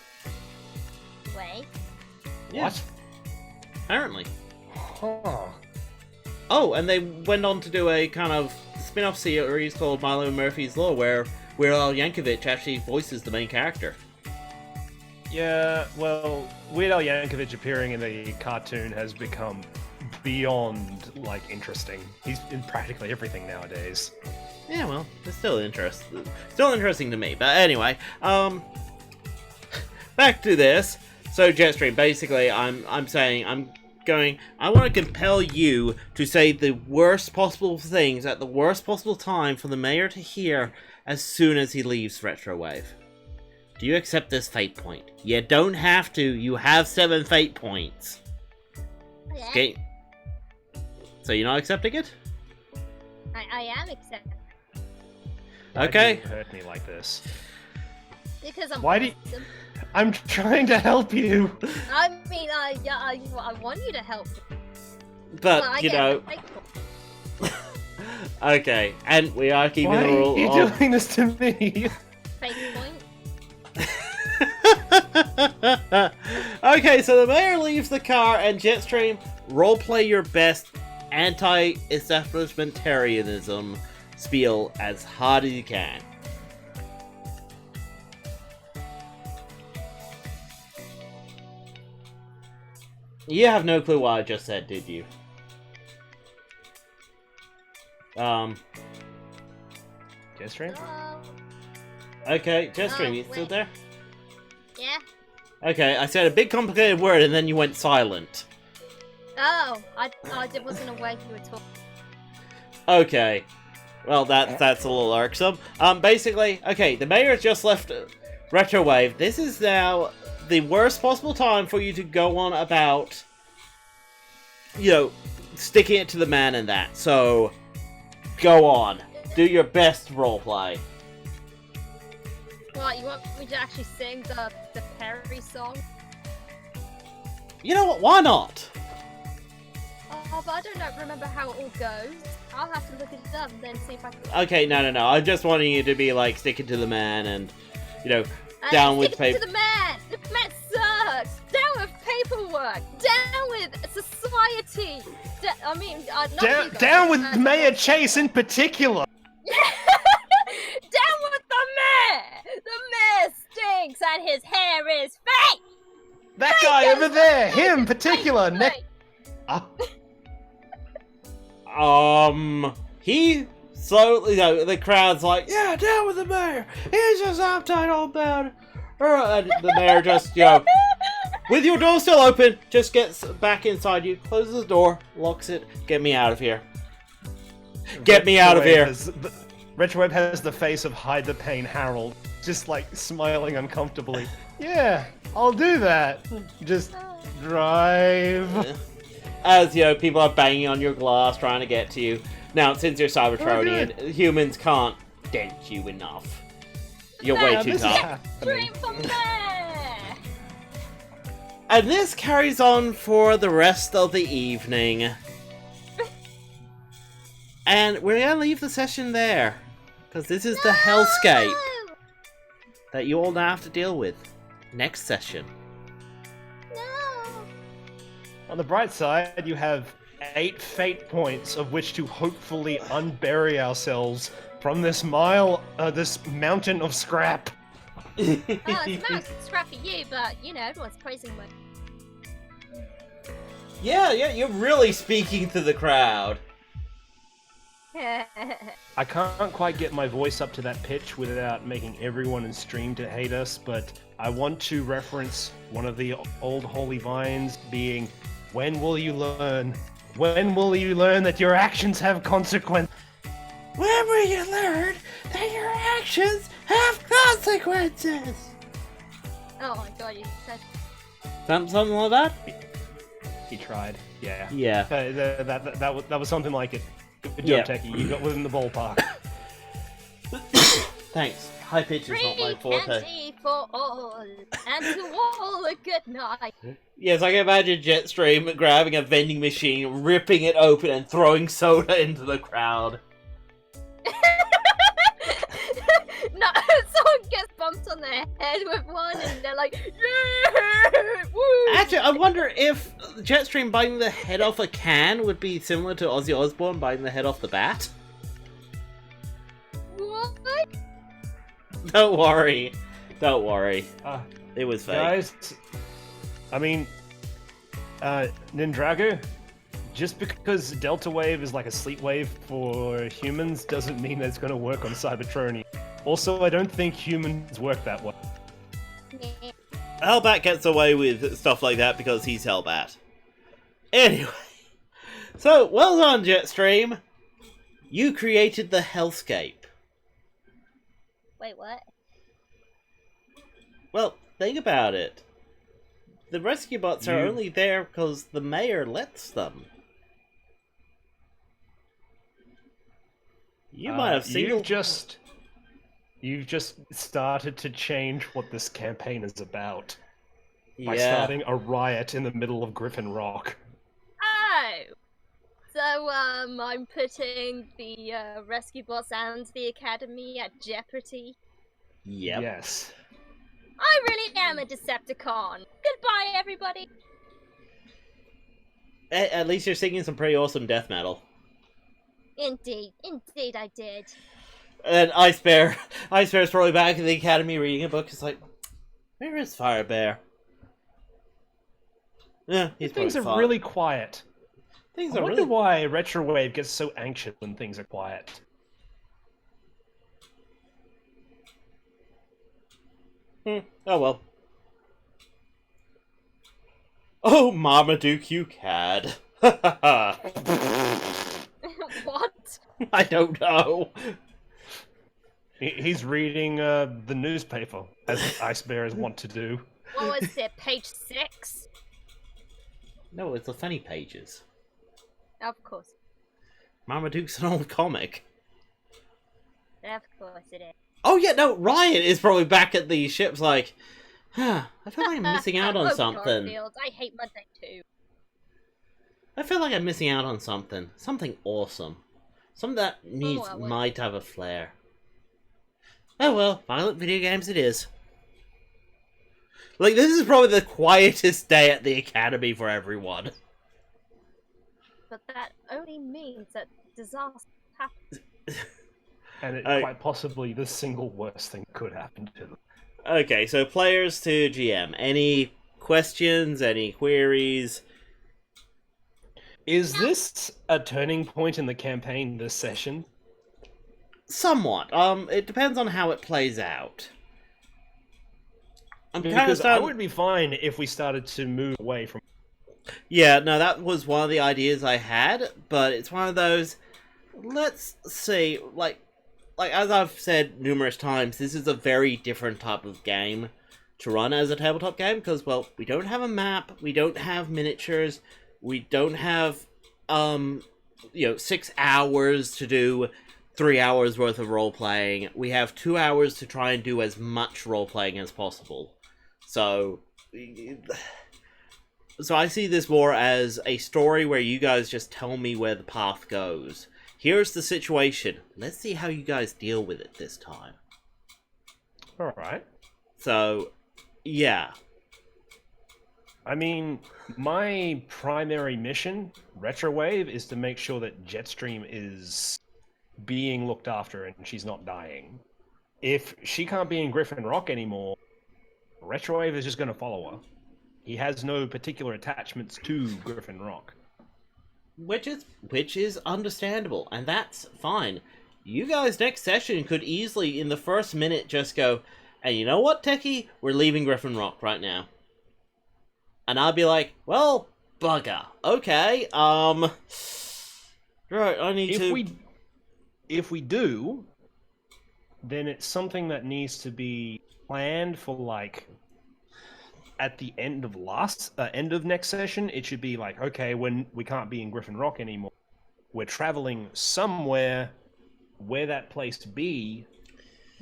Wait. Yeah. What? Apparently. Huh. Oh, and they went on to do a kind of spin-off series called Milo and Murphy's Law, where Weird Al Yankovic actually voices the main character. Yeah, well, Weird Al Yankovic appearing in the cartoon has become beyond, like, interesting. He's in practically everything nowadays. Yeah, well, it's still interesting to me. But anyway, back to this. So JetStream, basically, I'm saying I want to compel you to say the worst possible things at the worst possible time for the mayor to hear as soon as he leaves Retrowave. Do you accept this fate point? You don't have to. You have 7 fate points. Okay. So you're not accepting it? I am accepting. Okay. Why do you hurt me like this? Because I'm Why do you... awesome. I'm trying to help you. I mean, I want you to help me. But, Well, I you get know... a fate point. Okay, and we are keeping Why the rule are you of... doing this to me? Fate point. Okay, so the mayor leaves the car, and JetStream, roleplay your best anti-establishmentarianism spiel as hard as you can. You have no clue what I just said, did you? JetStream? Okay, JetStream, you still wait. there? Yeah. Okay, I said a big complicated word and then you went silent. Oh, I wasn't awake you at all. Okay. Well, that's a little irksome. Basically, okay, the mayor has just left Retrowave. This is now the worst possible time for you to go on about, you know, sticking it to the man and that. So, go on. Do your best roleplay. What, you want me to actually sing the Perry song? You know what? Why not? Oh, but I don't remember how it all goes. I'll have to look it up and then see if I can... Okay, no. I'm just wanting you to be, like, sticking to the man and, you know, down with paper. to the man! The man sucks! Down with paperwork! Down with society! Not Down with Mayor Chase in particular! Down with the mayor! The mayor stinks and his hair is fake! That guy over there! Him particular! Fake. He slowly, you know, the crowd's like, yeah, down with the mayor. He's just uptight all about it. And the mayor just, you know, with your door still open, just gets back inside you, closes the door, locks it, get me out of here. Get me out of here. Retrowave has the face of Hide the Pain Harold, just like smiling uncomfortably. Yeah, I'll do that. Just drive. As, you know, people are banging on your glass trying to get to you. Now, since you're Cybertronian, humans can't dent you enough. You're way too tough. Dream for mayor! And this carries on for the rest of the evening. And we're gonna leave the session there. Because this is the hellscape that you all now have to deal with. Next session. On the bright side, you have 8 fate points of which to hopefully unbury ourselves from this this mountain of scrap. It's not scrap for you, but, you know, everyone's praising me. Yeah, you're really speaking to the crowd. I can't quite get my voice up to that pitch without making everyone in stream to hate us, but I want to reference one of the old holy vines being, when will you learn? When will you learn that your actions have consequences? When will you learn that your actions have consequences? Oh my god, you said... Something like that? He tried, yeah. Yeah. That was something like it. Good job, Techie. You got within the ballpark. Thanks. High pitch is not my Free forte. candy for all, and to all a good night. Yes, I can imagine JetStream grabbing a vending machine, ripping it open, and throwing soda into the crowd. No, someone gets bumped on their head with one, and they're like, yeah, woo! Actually, I wonder if JetStream biting the head off a can would be similar to Ozzy Osbourne biting the head off the bat. What? Don't worry. Don't worry. It was fake. Guys, I mean, Nindrago, just because Delta Wave is like a sleep wave for humans doesn't mean that it's going to work on Cybertronian. Also, I don't think humans work that way. Hellbat gets away with stuff like that because he's Hellbat. Anyway. So, well done, JetStream. You created the HellScape. Wait, what? Well, think about it. The rescue bots are only there because the mayor lets them. You might have seen... You've just started to change what this campaign is about. By Yeah. starting a riot in the middle of Griffin Rock. Oh! So, I'm putting the, rescue bots and the academy at jeopardy. Yep. Yes. I really am a Decepticon. Goodbye, everybody. At least you're singing some pretty awesome death metal. Indeed I did. And Ice Bear's probably back in the academy reading a book. It's like, where is Fire Bear? Yeah, he's Things are probably fine. really quiet. Things I are wonder really... why Retrowave gets so anxious when things are quiet. Oh well. Oh, Marmaduke, you cad. What? I don't know. He's reading the newspaper, as Ice Bears want to do. What was it, page 6? No, it's the funny pages. Of course. Marmaduke's an old comic. Of course it is. Oh yeah, no, Ryan is probably back at the ships like, I feel like I'm missing out on Oh, something. Garfield, I hate Monday too. I feel like I'm missing out on something. Something awesome. Something that needs what? my type of flair. Oh well, violent video games it is. Like, this is probably the quietest day at the academy for everyone. But that only means that disaster happens. And it quite possibly the single worst thing could happen to them. Okay, so players to GM. Any questions? Any queries? Is this a turning point in the campaign this session? Somewhat. It depends on how it plays out. I'm kind of Because I starting... would be fine if we started to move away from... Yeah, no, that was one of the ideas I had, but it's one of those... Let's see, like as I've said numerous times, this is a very different type of game to run as a tabletop game, because, well, we don't have a map, we don't have miniatures, we don't have, 6 hours to do 3 hours worth of role-playing. We have 2 hours to try and do as much role-playing as possible. So I see this more as a story where you guys just tell me where the path goes. Here's the situation. Let's see how you guys deal with it this time. Alright. So, yeah. I mean, my primary mission, Retrowave, is to make sure that JetStream is being looked after and she's not dying. If she can't be in Griffin Rock anymore, Retrowave is just going to follow her. He has no particular attachments to Griffin Rock. Which is understandable, and that's fine. You guys next session could easily, in the first minute, just go, and you know what, Techie? We're leaving Griffin Rock right now. And I'd be like, well, bugger. Okay, right, I need to... If we do, then it's something that needs to be planned for, like, at the end of next session. It should be like, okay, when we can't be in Griffin Rock anymore, we're traveling somewhere where that place to be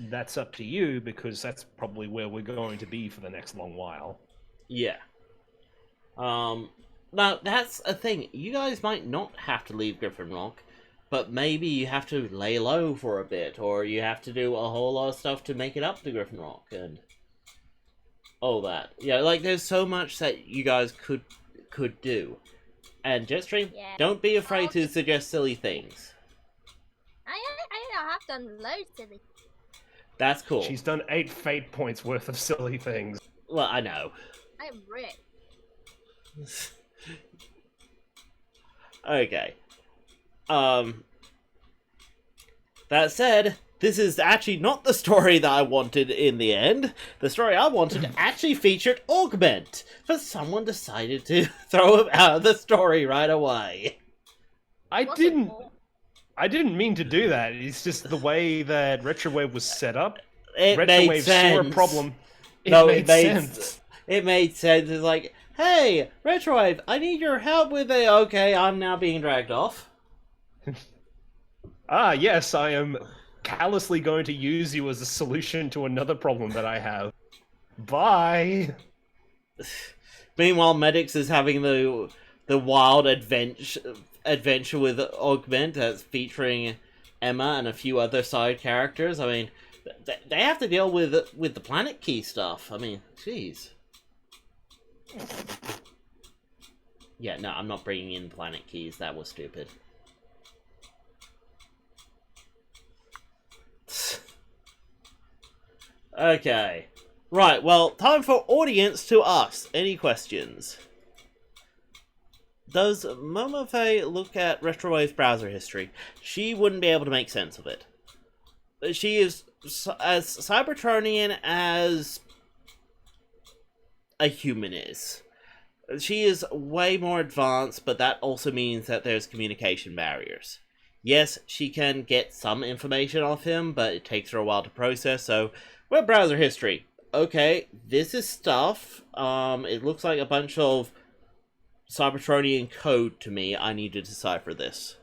that's up to you, because that's probably where we're going to be for the next long while. Yeah. Now, that's a thing. You guys might not have to leave Griffin Rock, but maybe you have to lay low for a bit, or you have to do a whole lot of stuff to make it up to Griffin Rock, and all that. Yeah, like, there's so much that you guys could do. And JetStream, Yeah. don't be afraid to suggest silly things. I have done loads silly. That's cool. She's done 8 fate points worth of silly things. Well, I know. I am rich. Okay. That said, this is actually not the story that I wanted in the end. The story I wanted actually featured Augment, but someone decided to throw him out of the story right away. I didn't mean to do that. It's just the way that Retrowave was set up. It made Retrowave sense. saw a problem. It made sense. It made sense. It's like, hey, Retrowave, I need your help with it. Okay, I'm now being dragged off. Ah, yes, I am callously going to use you as a solution to another problem that I have. Bye! Meanwhile, Medix is having the wild adventure with Augment that's featuring Emma and a few other side characters. I mean, they have to deal with the Planet Key stuff. I mean, jeez. Yeah, no, I'm not bringing in Planet Keys. That was stupid. Okay. Right, well, time for audience to us. Any questions? Does Momofe look at Retrowave's browser history? She wouldn't be able to make sense of it. She is as Cybertronian as a human is. She is way more advanced, but that also means that there's communication barriers. Yes, she can get some information off him, but it takes her a while to process, so... Web browser history. Okay, this is stuff. It looks like a bunch of Cybertronian code to me. I need to decipher this.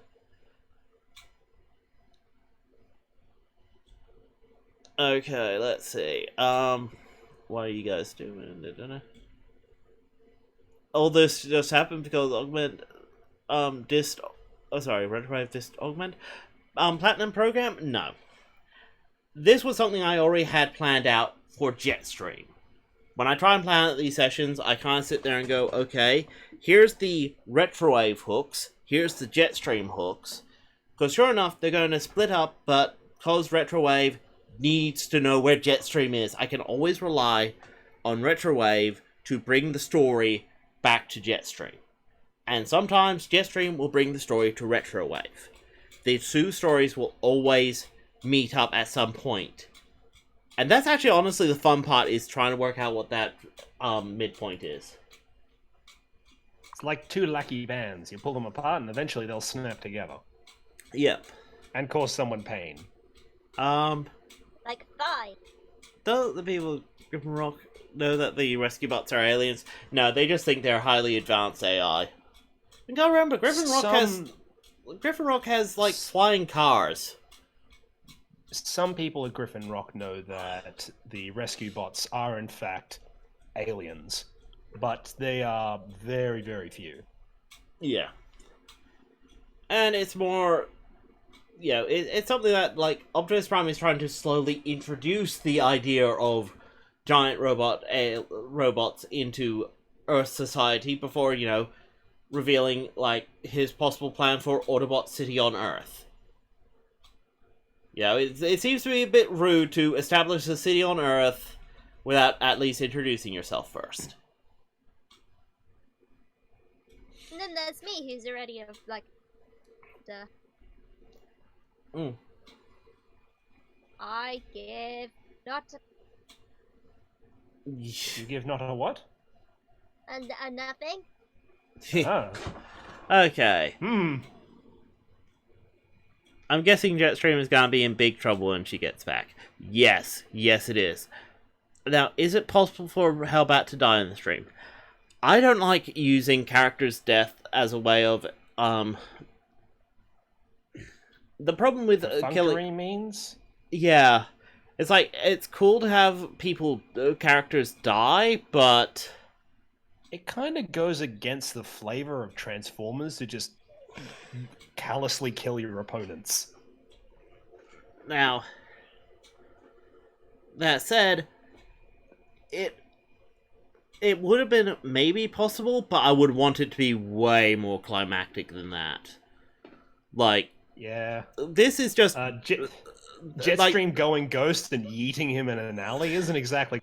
Okay, let's see. What are you guys doing? All this just happened because Retrowave dissed Augment. Platinum program? No. This was something I already had planned out for JetStream. When I try and plan out these sessions, I kind of sit there and go, okay, here's the Retrowave hooks, here's the JetStream hooks, because sure enough, they're going to split up, but because Retrowave needs to know where JetStream is, I can always rely on Retrowave to bring the story back to JetStream. And sometimes JetStream will bring the story to Retrowave. The two stories will always meet up at some point. And that's actually honestly the fun part, is trying to work out what that midpoint is. It's like two lucky bands. You pull them apart and eventually they'll snap together. Yep. And cause someone pain. Like 5. Don't the people Griffin Rock know that the rescue bots are aliens? No, they just think they're highly advanced AI. You gotta remember, Griffin Rock has like flying cars. Some people at Griffin Rock know that the rescue bots are in fact aliens, but they are very, very few. Yeah. And it's more, it's something that, like, Optimus Prime is trying to slowly introduce the idea of giant robots into Earth society before, revealing, like, his possible plan for Autobot City on Earth. It seems to be a bit rude to establish a city on Earth without at least introducing yourself first. And then there's me, who's already I give not You give not a what? a nothing. Ah. Okay. I'm guessing JetStream is gonna be in big trouble when she gets back. Yes it is. Now, is it possible for Hellbat to die in the stream? I don't like using characters' death as a way of, the problem with killing... means? Yeah. It's like, it's cool to have characters die, but... It kind of goes against the flavor of Transformers to just callously kill your opponents. Now, that said, it would have been maybe possible, but I would want it to be way more climactic than that. Like, yeah, this is just JetStream going ghost and yeeting him in an alley isn't exactly.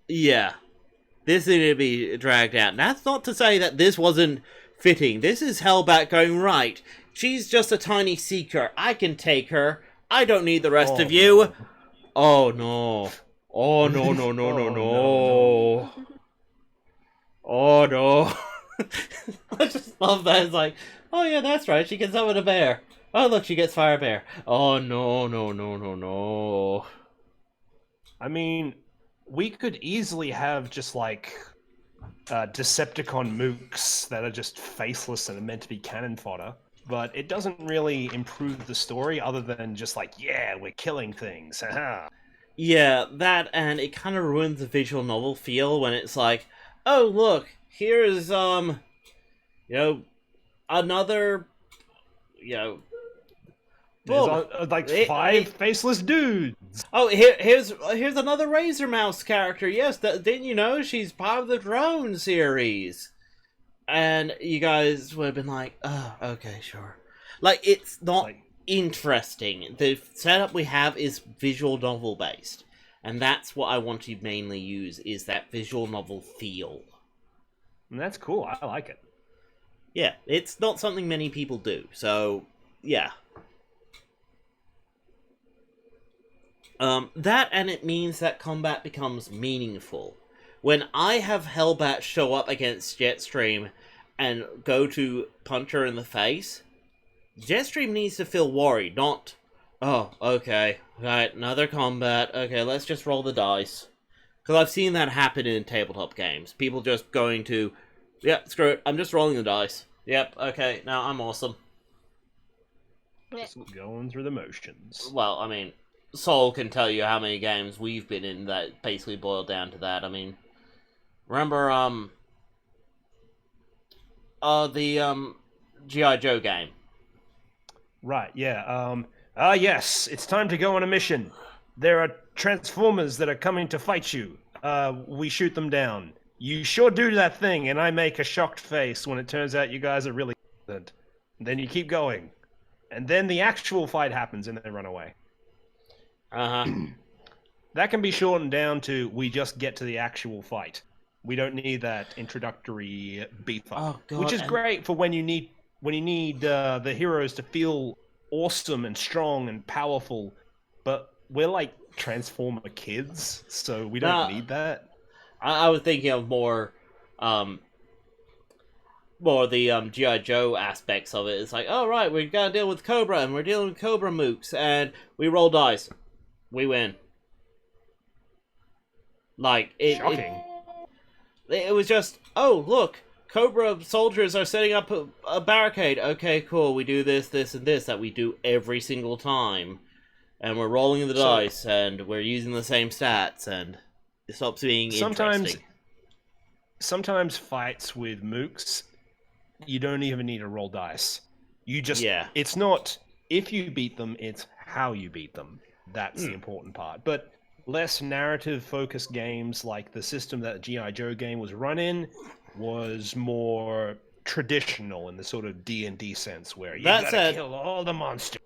Yeah, this needed to be dragged out. And that's not to say that this wasn't fitting. This is Hellbat going, right, she's just a tiny seeker. I can take her. I don't need the rest of you. No. Oh, no. Oh, no, no, no, no, no. Oh, no. I just love that. It's like, oh, yeah, that's right. She can summon a bear. Oh, look, she gets Fire Bear. Oh, no, no, no, no, no. I mean, we could easily have just, like, Decepticon mooks that are just faceless and are meant to be cannon fodder. But it doesn't really improve the story other than just like, yeah, we're killing things. Haha. Yeah, that, and it kind of ruins the visual novel feel when it's like, oh, look, here's, another, There's like five faceless dudes. Oh, here's another Razor Mouse character. Yes, didn't you know she's part of the Drone series? And you guys would have been like, oh, okay, sure. Like, it's not interesting. The setup we have is visual novel based. And that's what I want to mainly use, is that visual novel feel. And that's cool. I like it. Yeah, it's not something many people do. So, yeah. That, and it means that combat becomes meaningful. When I have Hellbat show up against JetStream and go to punch her in the face, JetStream needs to feel worried, not, oh, okay, right, another combat, okay, let's just roll the dice. Because I've seen that happen in tabletop games. People just going to, yep, screw it, I'm just rolling the dice. Yep, okay, now I'm awesome. Just going through the motions. Well, I mean, Sol can tell you how many games we've been in that basically boiled down to that. I mean, remember, the, G.I. Joe game? Right, yeah, yes, it's time to go on a mission. There are Transformers that are coming to fight you. We shoot them down. You sure do that thing, and I make a shocked face when it turns out you guys are really good. Then you keep going. And then the actual fight happens and they run away. Uh-huh. That can be shortened down to, we just get to the actual fight. We don't need that introductory beef up. Oh, God, which is great for when you need the heroes to feel awesome and strong and powerful, but we're like Transformer kids, so we don't need that. I was thinking of more the G.I. Joe aspects of it. It's like, oh, right, we've got to deal with Cobra, and we're dealing with Cobra mooks, and we roll dice. We win. Like, Shocking. It was just, oh, look, Cobra soldiers are setting up a barricade. Okay, cool, we do this, this, and this that we do every single time. And we're rolling the dice, and we're using the same stats, and it stops being interesting. Sometimes fights with mooks, you don't even need to roll dice. You just, it's not if you beat them, it's how you beat them. That's the important part. But less narrative-focused games, like the system that G.I. Joe game was run in, was more traditional in the sort of D&D sense, where you gotta kill all the monsters.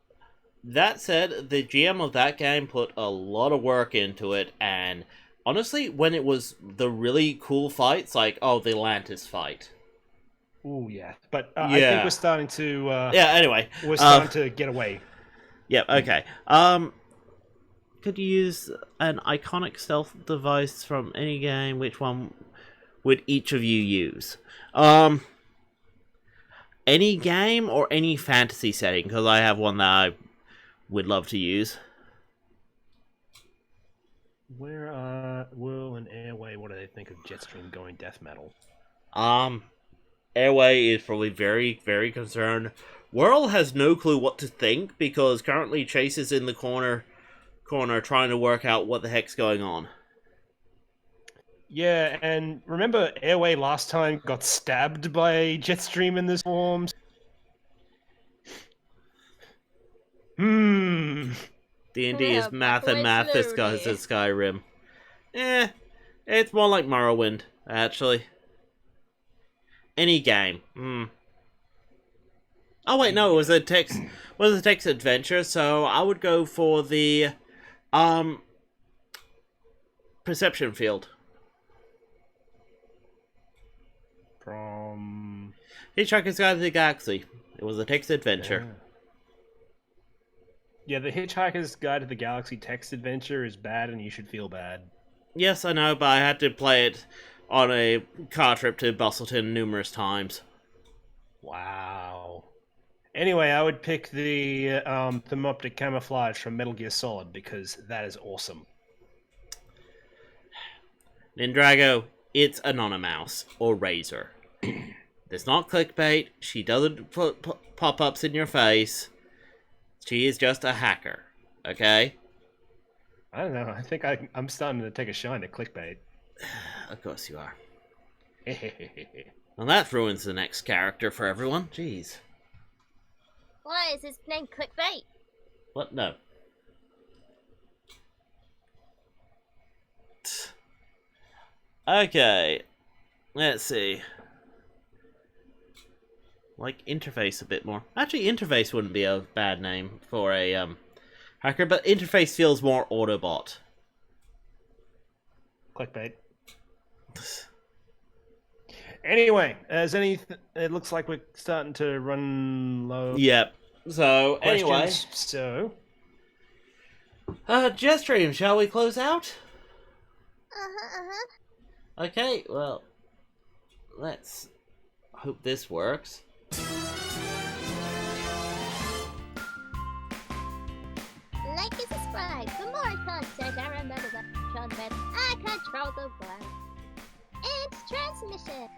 That said, the GM of that game put a lot of work into it, and honestly, when it was the really cool fights, like, oh, the Atlantis fight. Ooh, yeah. But I think we're starting to... anyway. We're starting to get away. Yeah, okay. Could you use an iconic stealth device from any game? Which one would each of you use? Any game or any fantasy setting? Because I have one that I would love to use. Where are Whirl and Airway? What do they think of JetStream going death metal? Airway is probably very, very concerned. Whirl has no clue what to think because currently Chase is in the corner corner trying to work out what the heck's going on. Yeah, and remember Airway last time got stabbed by JetStream in the swarms? D&D Yeah, is math and back math away disguised slowly. as Skyrim. It's more like Morrowind, actually. Any game. Oh wait, no, it was a text adventure, so I would go for the perception field. From... Hitchhiker's Guide to the Galaxy. It was a text adventure. Yeah, the Hitchhiker's Guide to the Galaxy text adventure is bad and you should feel bad. Yes, I know, but I had to play it on a car trip to Bustleton numerous times. Wow. Anyway, I would pick the thermoptic camouflage from Metal Gear Solid because that is awesome. Nindrago, it's Anonymouse, or Razor. It's not clickbait, she doesn't put pop-ups in your face. She is just a hacker, okay? I don't know, I think I'm starting to take a shine at clickbait. Of course you are. Well, that ruins the next character for everyone. Jeez. Why is his name clickbait? What? No. Okay. Let's see. Like Interface a bit more. Actually, Interface wouldn't be a bad name for a hacker, but Interface feels more Autobot. Clickbait. Anyway, it looks like we're starting to run low. Yep. So, Questions, anyway. So... JetStream, shall we close out? Uh-huh. Okay, well, let's hope this works. Like and subscribe for more content. I remember that I control the world. It's transmission.